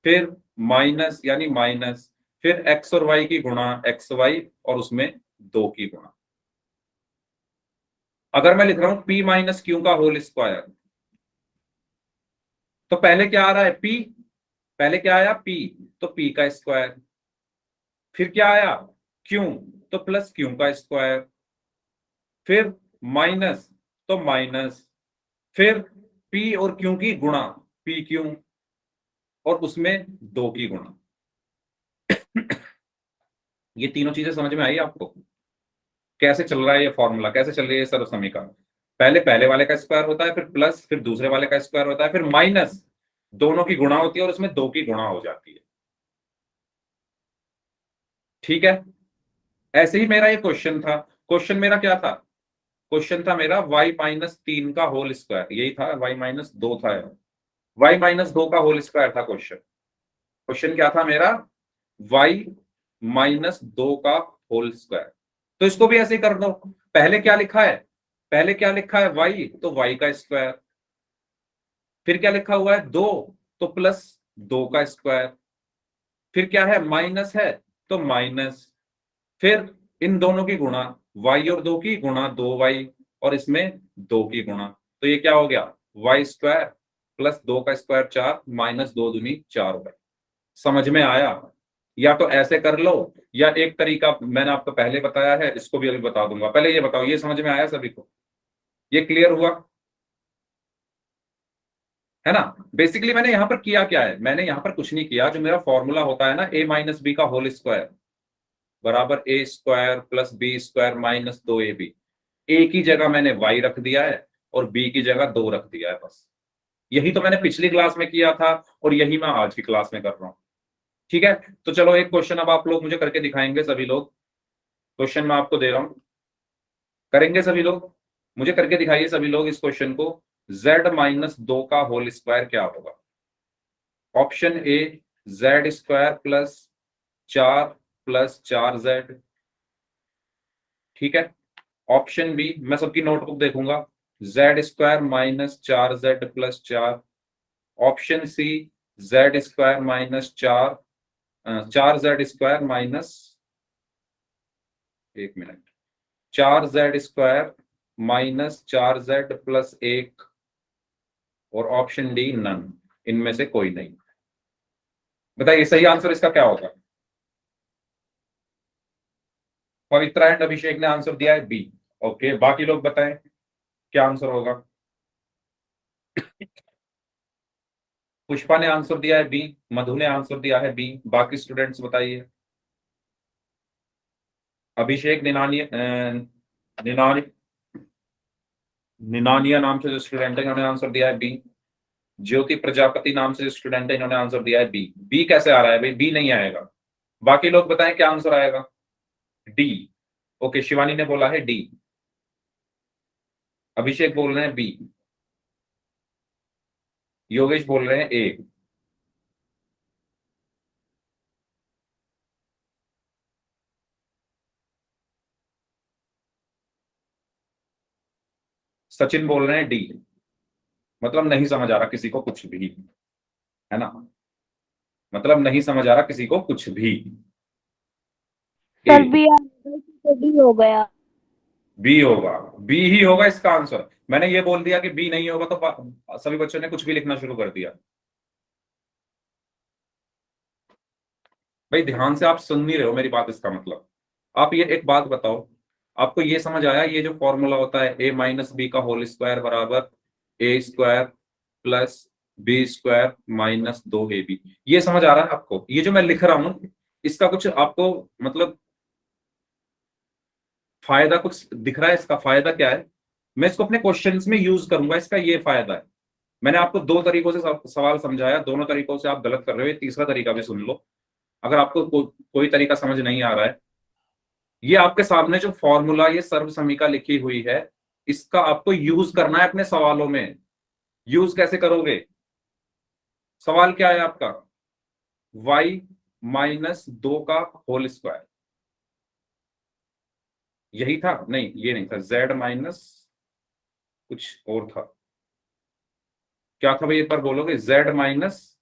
फिर माइनस यानी माइनस, फिर x और y की गुणा एक्स वाई और उसमें 2 की गुणा। अगर मैं लिख रहा हूं p माइनस क्यू का होल स्क्वायर, तो पहले क्या आ रहा है? p, पहले क्या आया? p, तो p का स्क्वायर, फिर क्या आया? q, तो प्लस q का स्क्वायर, फिर माइनस तो माइनस, फिर p और q की गुणा पी क्यू और उसमें 2 की गुणा। ये तीनों चीजें समझ में आई आपको? कैसे चल रहा है ये फॉर्मूला, कैसे चल रही है ये सर्व समीकरण? पहले पहले वाले का स्क्वायर होता है, फिर प्लस, फिर दूसरे वाले का स्क्वायर होता है, फिर माइनस दोनों की गुणा होती है और उसमें 2 की गुणा हो जाती है। ठीक है, ऐसे ही मेरा ये क्वेश्चन था। क्वेश्चन मेरा क्या था? क्वेश्चन था मेरा y-3 का होल स्क्वायर, यही था, y-2 था, y-2 का होल स्क्वायर था क्वेश्चन। क्वेश्चन क्या था मेरा? y-2 का होल स्क्वायर। तो इसको भी ऐसे ही कर दो। पहले क्या लिखा है? पहले क्या लिखा है? y, तो y का स्क्वायर। फिर क्या लिखा हुआ है? 2, तो प्लस 2 का स्क्वायर। फिर क्या है? माइनस है, तो माइनस। फिर इन दोनों की गुणा, y और 2 की गुणा 2y, और इसमें 2 की गुणा, तो ये क्या हो गया? y² प्लस 2 का स्क्वायर 4, माइनस 2 दूनी 4y। समझ में आया? या तो ऐसे कर लो, या एक तरीका मैंने आपको पहले बताया है, इसको भी अभी बता दूंगा। पहले ये बताओ, ये समझ में आया सभी को? ये क्लियर हुआ है ना? बेसिकली मैंने यहां पर किया क्या है? मैंने यहां पर कुछ नहीं किया। जो मेरा फॉर्मूला होता है ना, a-b का होल स्क्वायर बराबर a² plus b² minus 2ab, a की जगह मैंने y रख दिया है और b की जगह 2 रख दिया है, बस। यही तो मैंने पिछली क्लास में किया था और यही मैं आज की क्लास में कर रहा हूं। ठीक है, तो चलो एक क्वेश्चन अब आप लोग मुझे करके दिखाएंगे सभी लोग। क्वेश्चन मैं आपको दे रहा हूं, करेंगे सभी लोग? मुझे करके दिखाइए सभी लोग इस क्वेश्चन को। z-2 का होल स्क्वायर क्या होगा? Option A, z² plus 4 plus 4z। ठीक है। ऑप्शन बी, मैं सबकी नोटबुक देखूंगा, z² minus 4z plus 4। Option C, z² minus 4z² minus, एक मिनट, 4z² माइनस 4z प्लस 1। और ऑप्शन डी, नन, इनमें से कोई नहीं। बताइए सही आंसर इसका क्या होगा? पवित्रा एंड अभिषेक ने आंसर दिया है बी। ओके, बाकी लोग बताएं क्या आंसर होगा। पुष्पा ने आंसर दिया है बी, मधु ने आंसर दिया है बी। बाकी स्टूडेंट्स बताइए। अभिषेक निनानी निनानिया नाम से जो स्टूडेंट है, इन्होंने आंसर दिया है बी। ज्योति प्रजापति नाम से जो स्टूडेंट है, इन्होंने आंसर दिया है बी। बी कैसे आ रहा है भाई? बी नहीं आएगा। बाकी लोग बताएं क्या आंसर आएगा। डी। ओके, शिवानी ने बोला है डी। अभिषेक बोल रहे हैं बी। योगेश बोल रहे हैं ए। सचिन बोल रहे हैं डी। मतलब नहीं समझ आ रहा किसी को कुछ भी, है ना? मतलब नहीं समझ आ रहा किसी को कुछ भी। ए, सर बी आ गया तो डी हो गया। बी होगा। बी ही होगा इसका आंसर। मैंने ये बोल दिया कि बी नहीं होगा तो सभी बच्चों ने कुछ भी लिखना शुरू कर दिया। भाई ध्यान से आप सुन नहीं रहे हो मेरी बात, इसका मतलब। आप ये एक बात बताओ, आपको ये समझ आया ये जो फॉर्मूला होता है a-b का होल स्क्वायर बराबर a² plus b² minus 2ab, ये समझ आ रहा है आपको? ये जो मैं लिख रहा हूं, इसका कुछ आपको मतलब फायदा कुछ दिख रहा है? इसका फायदा क्या है? मैं इसको अपने क्वेश्चंस में यूज करूंगा, इसका ये फायदा है। मैंने आपको दो तरीकों से सवाल समझाया, दोनों तरीकों से आप गलत कर रहे हो। ये तीसरा तरीका भी सुन लो, अगर आपको कोई तरीका समझ नहीं आ रहा है। ये आपके सामने जो फॉर्मूला, ये सर्व समीका लिखी हुई है, इसका आपको यूज करना है अपने सवालों में। यूज कैसे करोगे? सवाल क्या है आपका? y-2 का होल स्क्वायर, यही था? नहीं, ये नहीं था। z माइनस कुछ और था। क्या था भाई? एक बार बोलोगे? z माइनस,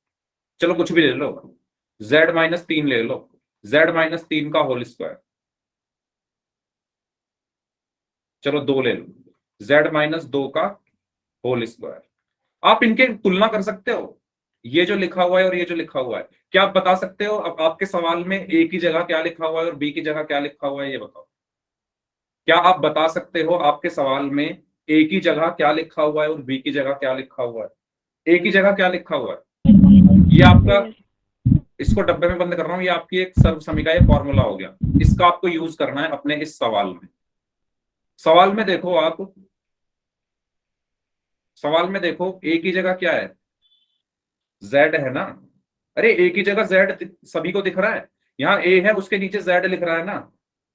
चलो कुछ भी ले लो, z-3 ले लो। z-3 का होल स्क्वायर, चलो 2 ले लो। z-2 का होल स्क्वायर। आप इनके तुलना कर सकते हो, ये जो लिखा हुआ है और ये जो लिखा हुआ है। क्या आप बता सकते हो अब आपके सवाल में ए की जगह क्या लिखा हुआ है और बी की जगह क्या लिखा हुआ है? ये बताओ। क्या आप बता सकते हो आपके सवाल में ए की जगह क्या लिखा हुआ है और बी की जगह क्या लिखा हुआ है? ए की जगह क्या लिखा हुआ है? ये आपका, इसको डब्बे में बंद कर रहा हूं, ये आपकी एक सर्व समीका, ये फॉर्मूला हो गया। इसका आपको यूज करना है अपने इस सवाल में। सवाल में देखो आप, सवाल में देखो ए की जगह क्या है? Z है ना, अरे ए की जगह Z सभी को दिख रहा है, यहाँ A है उसके नीचे Z लिख रहा है ना,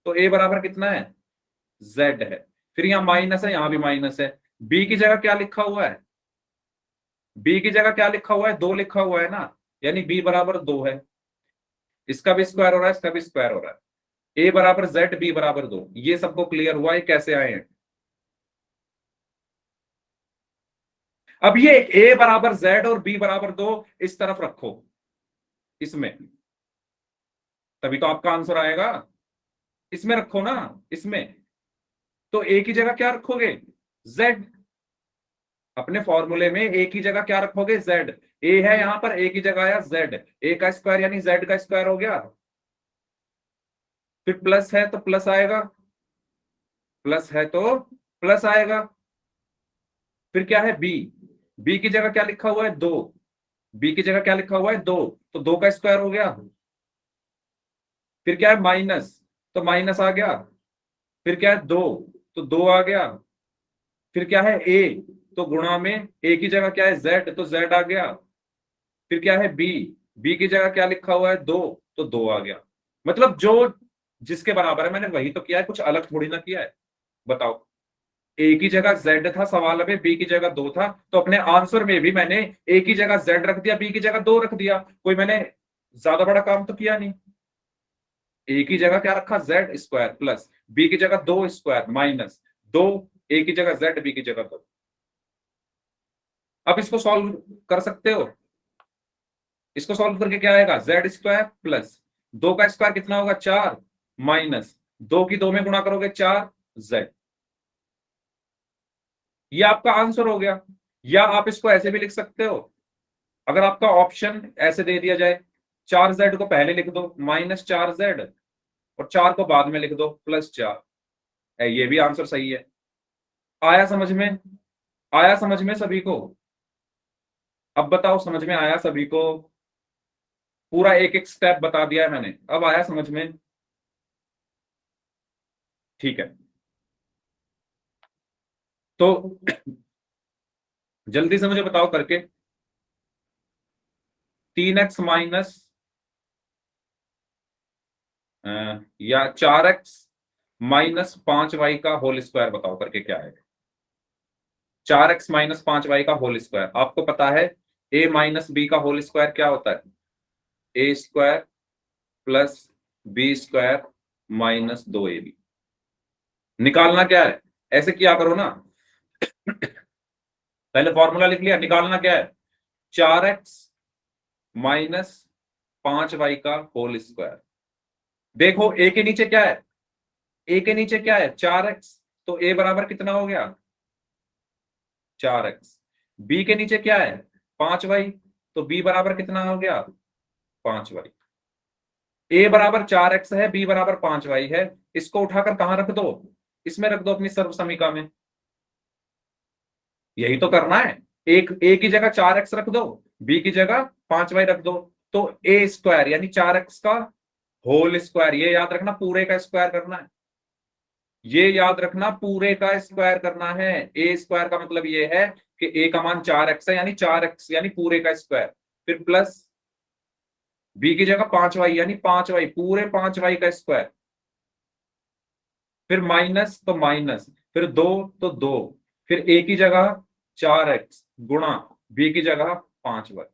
तो A बराबर कितना है, Z है। फिर यहाँ माइनस है, यहाँ भी माइनस है। B की जगह क्या लिखा हुआ है, B की जगह क्या लिखा हुआ है, 2 लिखा हुआ है ना, यानी B बराबर 2 है। इसका भी स्क्वायर हो रहा है, इसका भी स्क्वायर हो रहा है। A बराबर Z, B बराबर 2, ये सबको क्लियर हुआ है कैसे आए हैं। अब ये A बराबर Z और B बराबर 2 इस तरफ रखो, इसमें, तभी तो आपका आंसर आएगा। इसमें रखो ना, इसमें, तो A की जगह क्या रखोगे, Z। अपने फॉर्मूले में A की जगह क्या रखोगे, Z। A है यहां पर, A की जगह आया Z, A का स्क्वायर यानी Z का स्क्वायर हो गया। फिर प्लस है तो प्लस आएगा, प्लस है तो प्लस आएगा। फिर क्या है B, B की जगह क्या लिखा हुआ है, 2, B की जगह क्या लिखा हुआ है, 2, तो 2 का स्क्वायर हो गया। फिर क्या है माइनस, तो माइनस आ गया। फिर क्या है 2, तो 2 आ गया। फिर क्या है A, तो गुणा में A की जगह क्या है Z, तो Z आ गया। फिर क्या है B, B की जगह क्या लिखा हुआ है 2, तो 2 आ गया। मतलब जो जिसके बराबर है मैंने वही तो किया है, कुछ अलग थोड़ी ना किया है। बताओ, A की जगह Z था सवाल में, B की जगह 2 था, तो अपने आंसर में भी मैंने A की जगह Z रख दिया, B की जगह 2 रख दिया। कोई मैंने ज्यादा बड़ा काम तो किया नहीं। A की जगह क्या रखा, Z स्क्वायर प्लस B की जगह 2 स्क्वायर माइनस 2, A की जगह Z, B की जगह 2। अब इसको सॉल्व कर सकते हो, इसको सॉल्व करके क्या आएगा, Z स्क्वायर प्लस 2 का स्क्वायर कितना होगा, 4, माइनस 2 की 2 में गुणा करोगे 4Z। ये आपका आंसर हो गया। या आप इसको ऐसे भी लिख सकते हो, अगर आपका ऑप्शन ऐसे दे दिया जाए, 4Z को पहले लिख दो -4Z, और 4 को बाद में लिख दो +4, ये भी आंसर सही है। आया समझ में, आया समझ में सभी को। अब बताओ समझ में आया सभी को, पूरा एक एक स्टेप बता दिया है मैंने, अब आया समझ में, ठीक है। तो जल्दी से मुझे बताओ करके, 3x माइनस या 4x माइनस 5y का होल स्क्वायर बताओ करके क्या है। 4x माइनस 5y का होल स्क्वायर, आपको पता है a माइनस बी का होल स्क्वायर क्या होता है, A square plus B square minus 2ab। निकालना क्या है, ऐसे किया करो ना, पहले फॉर्मूला लिख लिया, निकालना क्या है, 4x माइनस 5y का होल स्क्वायर। देखो a के नीचे क्या है, a के नीचे क्या है 4x, तो a बराबर कितना हो गया 4x। b के नीचे क्या है 5y, तो b बराबर कितना हो गया 5y। a बराबर 4x है, b बराबर 5y है, इसको उठाकर कहां रख दो, इसमें रख दो अपनी सर्व समीका में। यही तो करना है, एक a की जगह 4x रख दो, b की जगह 5y रख दो, तो a स्क्वायर यानी 4x का होल स्क्वायर, ये याद रखना पूरे का स्क्वायर करना है, ये याद रखना पूरे का स्क्वायर करना है। ए स्क्वायर का मतलब ये है कि a का मान 4x है, यानी 4x यानी पूरे का स्क्वायर। फिर प्लस b की जगह 5y यानी 5y, पूरे 5y का स्क्वायर। फिर माइनस तो माइनस, फिर 2 तो 2, फिर a की जगह 4x गुणा b की जगह 5y।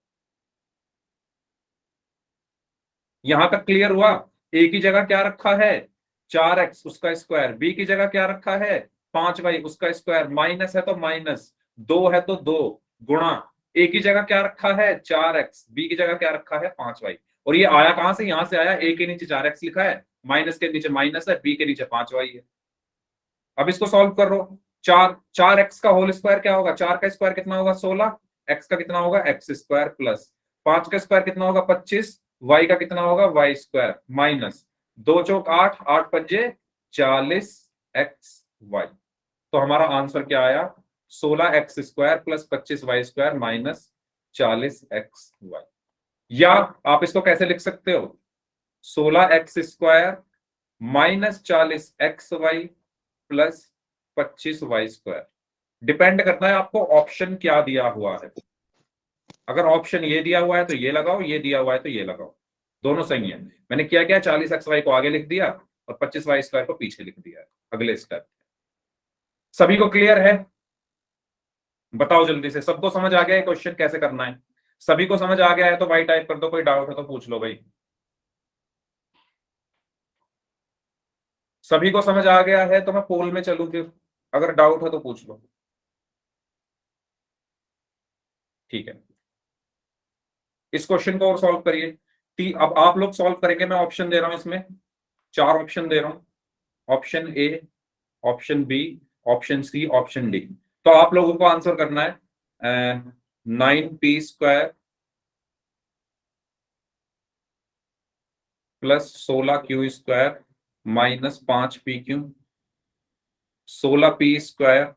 यहां तक क्लियर हुआ, a की जगह क्या रखा है 4x उसका स्क्वायर, b की जगह क्या रखा है 5y उसका स्क्वायर, माइनस है तो माइनस, 2 है तो 2, गुणा a की जगह क्या रखा है 4x, b की जगह क्या रखा है 5y। और ये आया कहां से, यहां से आया, a के नीचे 4x लिखा है, माइनस के नीचे माइनस है, b के नीचे 5y है। अब इसको सॉल्व करो, 4x का होल स्क्वायर क्या होगा, 4 का स्क्वायर कितना होगा 16, x का कितना होगा x स्क्वायर प्लस 5 का स्क्वायर कितना होगा 25, y का कितना होगा y स्क्वायर माइनस 2 चौक 8, 8 पंजे 40 x y। तो हमारा आंसर क्या आया 16x square plus 25y square minus 40x y। या आप इसको कैसे लिख सकते हो, 16x square minus 40x y plus 25y square. Depend करता है आपको ऑप्शन क्या दिया हुआ है। अगर ऑप्शन ये दिया हुआ है तो ये लगाओ, ये दिया हुआ है तो ये लगाओ, दोनों सही है। मैंने क्या किया, 40xy को आगे लिख दिया और 25y² को पीछे लिख दिया है। अगले स्टेप, सभी को क्लियर है? बताओ जल्दी से, सबको समझ आ गया है क्वेश्चन कैसे करना है? सभी को समझ आ गया है तो भाई टाइप कर दो, कोई डाउट है तो पूछ लो भाई। सभी को समझ आ गया है तो मैं पोल में चलूं फिर, अगर डाउट है तो पूछ लो। ठीक है, इस क्वेश्चन को और सॉल्व करिए। अब आप लोग सॉल्व करेंगे, मैं ऑप्शन दे रहा हूं इसमें, 4 ऑप्शन दे रहा हूं, option A, option B, option C, option D. तो आप लोगों को आंसर करना है 9p² plus 16q² minus 5pq, 16p²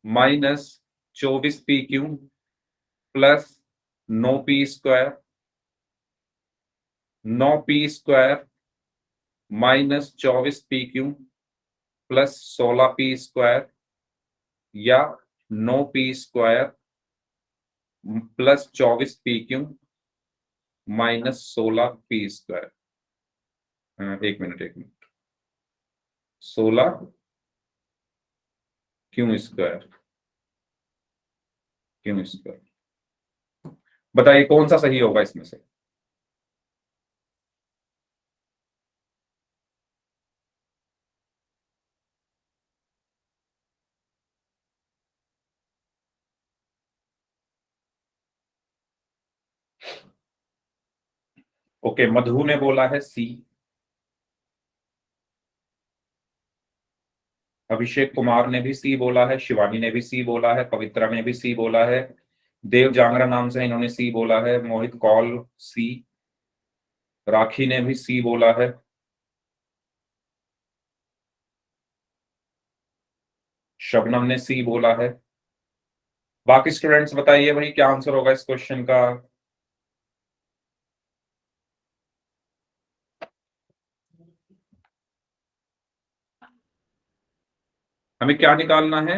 minus 24pq plus 9p², 9p² minus 24pq plus 16p² या 9p² plus 24pq minus 16p²। एक मिनट 16q², q²। बताइए कौन सा सही होगा इसमें से? ओके, मधु ने बोला है सी, अभिषेक कुमार ने भी सी बोला है, शिवानी ने भी सी बोला है, पवित्रा ने भी सी बोला है, देव जांगरा नाम से इन्होंने सी बोला है, मोहित कौल सी, राखी ने भी सी बोला है, शबनम ने सी बोला है। बाकी स्टूडेंट्स बताइए भाई क्या आंसर होगा इस क्वेश्चन का? हमें क्या निकालना है?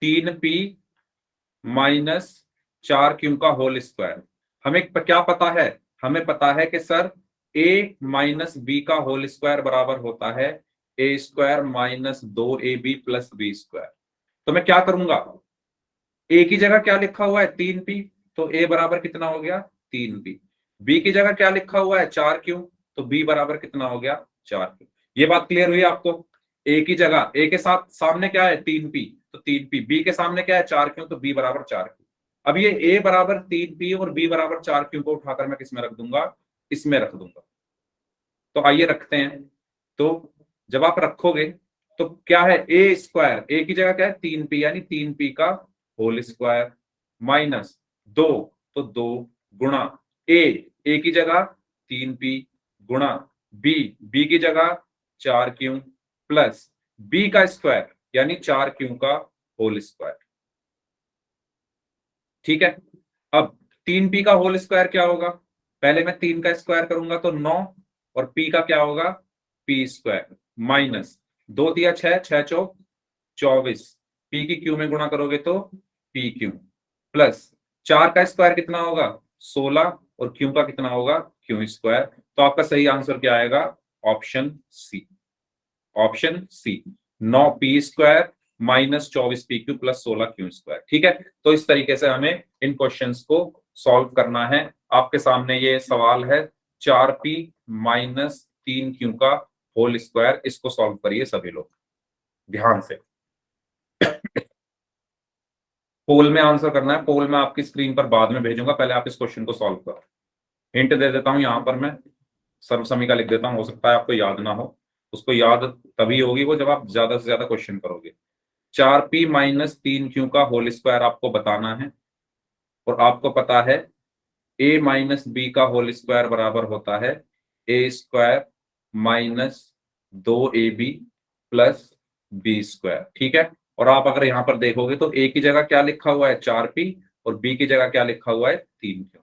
3p माइनस 4q का होल स्क्वायर। हमें क्या पता है? हमें पता है कि सर a माइनस बी का होल स्क्वायर बराबर होता है a² minus 2ab plus b²। तो मैं क्या करूंगा, a की जगह क्या लिखा हुआ है 3p, तो a बराबर कितना हो गया 3p। b की जगह क्या लिखा हुआ है 4q, तो b बराबर कितना हो गया 4q। ये बात क्लियर हुई आपको? a की जगह, a के साथ सामने क्या है 3p, तो 3p, b के सामने क्या है 4q, तो b बराबर 4q। अब ये a बराबर 3p और b बराबर 4q को उठाकर मैं किसमें रख दूंगा, इसमें रख दूंगा। तो आइए रखते हैं। तो जब आप रखोगे तो क्या है a² a की जगह क्या है 3p, यानी 3p का होल स्क्वायर माइनस 2, तो 2 गुणा a की जगह 3p गुणा b की जगह 4q प्लस b का स्क्वायर यानी 4q का होल स्क्वायर। ठीक है, अब 3p का होल स्क्वायर क्या होगा? पहले मैं 3 का स्क्वायर करूंगा तो 9, और p का क्या होगा p² माइनस 2 दिया 6, 6 चौक 24, p की q में गुणा करोगे तो pq प्लस 4 का स्क्वायर कितना होगा 16, और q का कितना होगा q²। तो आपका सही आंसर क्या आएगा? Option C, option C, 9p² minus 24pq plus 16q²। ठीक है, तो इस तरीके से हमें इन क्वेश्चंस को सॉल्व करना है। आपके सामने ये सवाल है 4p माइनस 3q का होल स्क्वायर, इसको सॉल्व करिए सभी लोग ध्यान से। पोल में आंसर करना है, पोल में आपकी स्क्रीन पर बाद में भेजूंगा, पहले आप इस क्वेश्चन को सॉल्व करो। हिंट दे देता हूं यहां पर, मैं सर्वसमीका लिख देता हूं, हो सकता है आपको याद ना हो। उसको याद तभी होगी वो जब आप ज्यादा से ज्यादा क्वेश्चन करोगे। 4p माइनस 3q का होल स्क्वायर आपको बताना है, और आपको पता है a माइनस बी का होल स्क्वायर बराबर होता है a² minus 2ab plus b²। ठीक है, और आप अगर यहां पर देखोगे तो a की जगह क्या लिखा हुआ है 4p, और b की जगह क्या लिखा हुआ है 3q।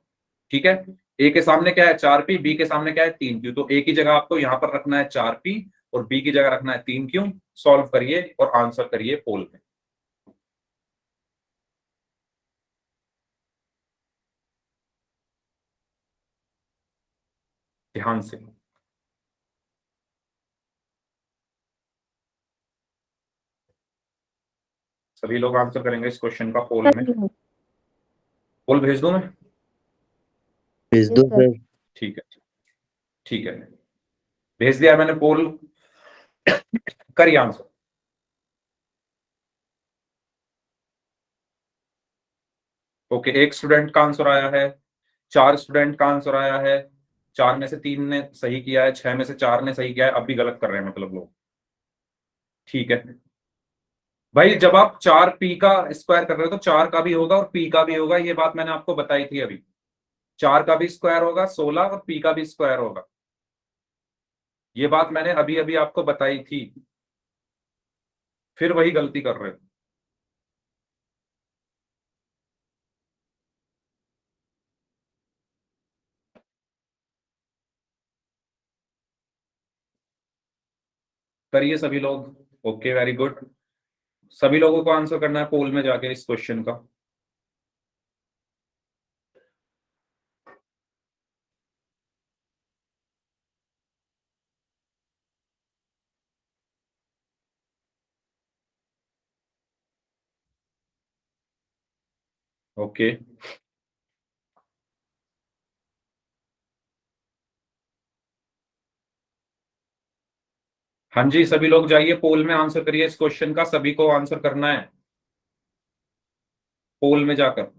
ठीक है, a के सामने क्या है 4p, b के सामने क्या है 3q, तो a की जगह आपको यहां पर रखना है 4p और b की जगह रखना है 3q। सॉल्व करिए और आंसर करिए पोल में। ध्यान से। सभी लोग आंसर करेंगे इस क्वेश्चन का पोल में। पोल भेज दूं मैं? भेज दो सर। ठीक है, ठीक है, भेज दिया मैंने पोल। करिए आंसर। ओके, एक स्टूडेंट का आंसर आया है, 4 स्टूडेंट का आंसर आया है, 4 में से 3 ने सही किया है, 6 में से 4 ने सही किया है, अब भी गलत कर रहे हैं मतलब लोग। ठीक है भाई, जब आप 4p का स्क्वायर कर रहे हो तो 4 का भी होगा और p का भी होगा, ये बात मैंने आपको बताई थी अभी। 4 का भी स्क्वायर होगा 16 और p का भी स्क्वायर होगा, ये बात मैंने अभी अभी आपको बताई थी, फिर वही गलती कर रहे हो। करिए सभी लोग। Okay, very good. सभी लोगों को आंसर करना है पोल में जाके इस क्वेश्चन का। ओके, हाँ जी, सभी लोग जाइए पोल में आंसर करिए इस क्वेश्चन का, सभी को आंसर करना है पोल में जाकर।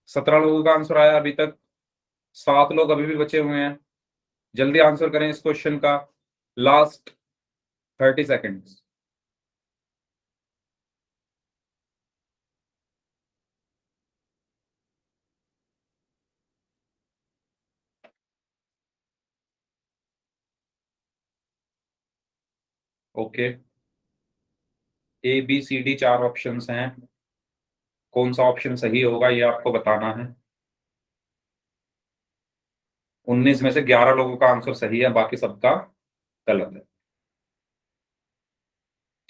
सत्रह लोगों का आंसर आया अभी तक, 7 लोग अभी भी बचे हुए हैं। जल्दी आंसर करें इस क्वेश्चन का, last 30 seconds. Okay, ABCD 4 options हैं, कौन सा ऑप्शन सही होगा ये आपको बताना है। 19 में से 11 लोगों का आंसर सही है, बाकी सबका गलत है।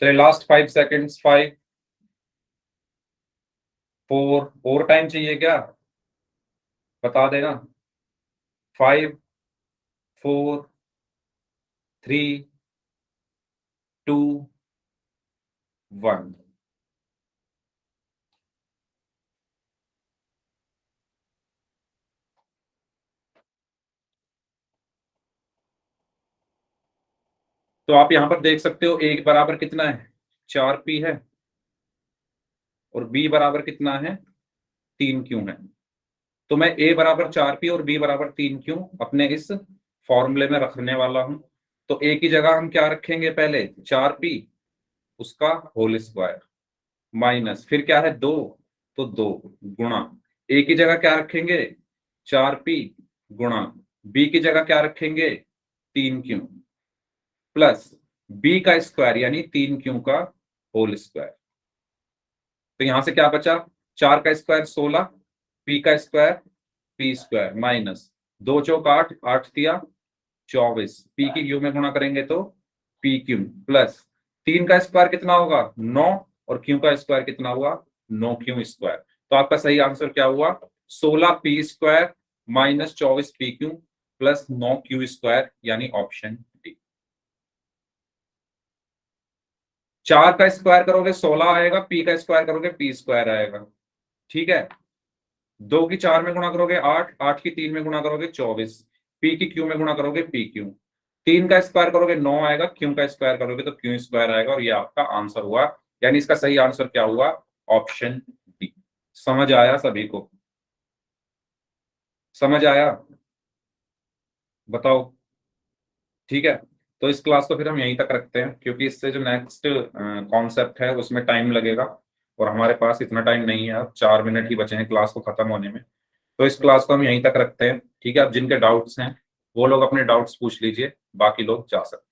चलिए लास्ट 5 सेकेंड्स, 5, 4, और टाइम चाहिए क्या? बता देना। 5, 4, 3, 2, 1। तो आप यहां पर देख सकते हो a बराबर कितना है, 4p है, और b बराबर कितना है, 3q है। तो मैं a बराबर 4p और b बराबर 3q अपने इस फॉर्मूले में रखने वाला हूं। तो a की जगह हम क्या रखेंगे, पहले 4p उसका होल स्क्वायर, माइनस फिर क्या है 2, तो 2 गुणा, a की जगह क्या रखेंगे, 4p गुणा, b की जगह क्या रखेंगे, 3q, प्लस b का स्क्वायर यानी 3q का होल स्क्वायर। तो यहां से क्या बचा, 4 का स्क्वायर 16, p का स्क्वायर p स्क्वायर, माइनस 2 चौक 8, 8 तिया 24, p की क्यू में गुणा करेंगे तो पी क्यू, प्लस 3 का स्क्वायर कितना होगा 9, और क्यू का स्क्वायर कितना हुआ 9q स्क्वायर। तो आपका सही आंसर क्या हुआ, 16p square minus 24pq plus 9q square, यानी ऑप्शन डी। 4 का स्क्वायर करोगे 16 आएगा, p का स्क्वायर करोगे p स्क्वायर आएगा, ठीक है। 2 की 4 में गुणा करोगे 8, 8 की 3 में गुणा करोगे 24, p की q में गुणा करोगे p क्यू, 3 का स्क्वायर करोगे 9 आएगा, q का स्क्वायर करोगे तो q स्क्वायर आएगा, और ये आपका आंसर हुआ। यानी इसका सही आंसर क्या हुआ, ऑप्शन डी। समझ आया सभी को? समझ आया? बताओ। ठीक है, तो इस क्लास को फिर हम यहीं तक रखते हैं, क्योंकि इससे जो नेक्स्ट कॉन्सेप्ट है उसमें टाइम लगेगा, और हमारे पास इतना टाइम नहीं है, अब 4 मिनट ही बचे हैं क्लास को खत्म होने में। तो इस क्लास को हम यहीं तक रखते हैं, ठीक है। अब जिनके डाउट्स हैं वो लोग अपने डाउट्स पूछ लीजिए, बाकी लोग जा सकते हैं।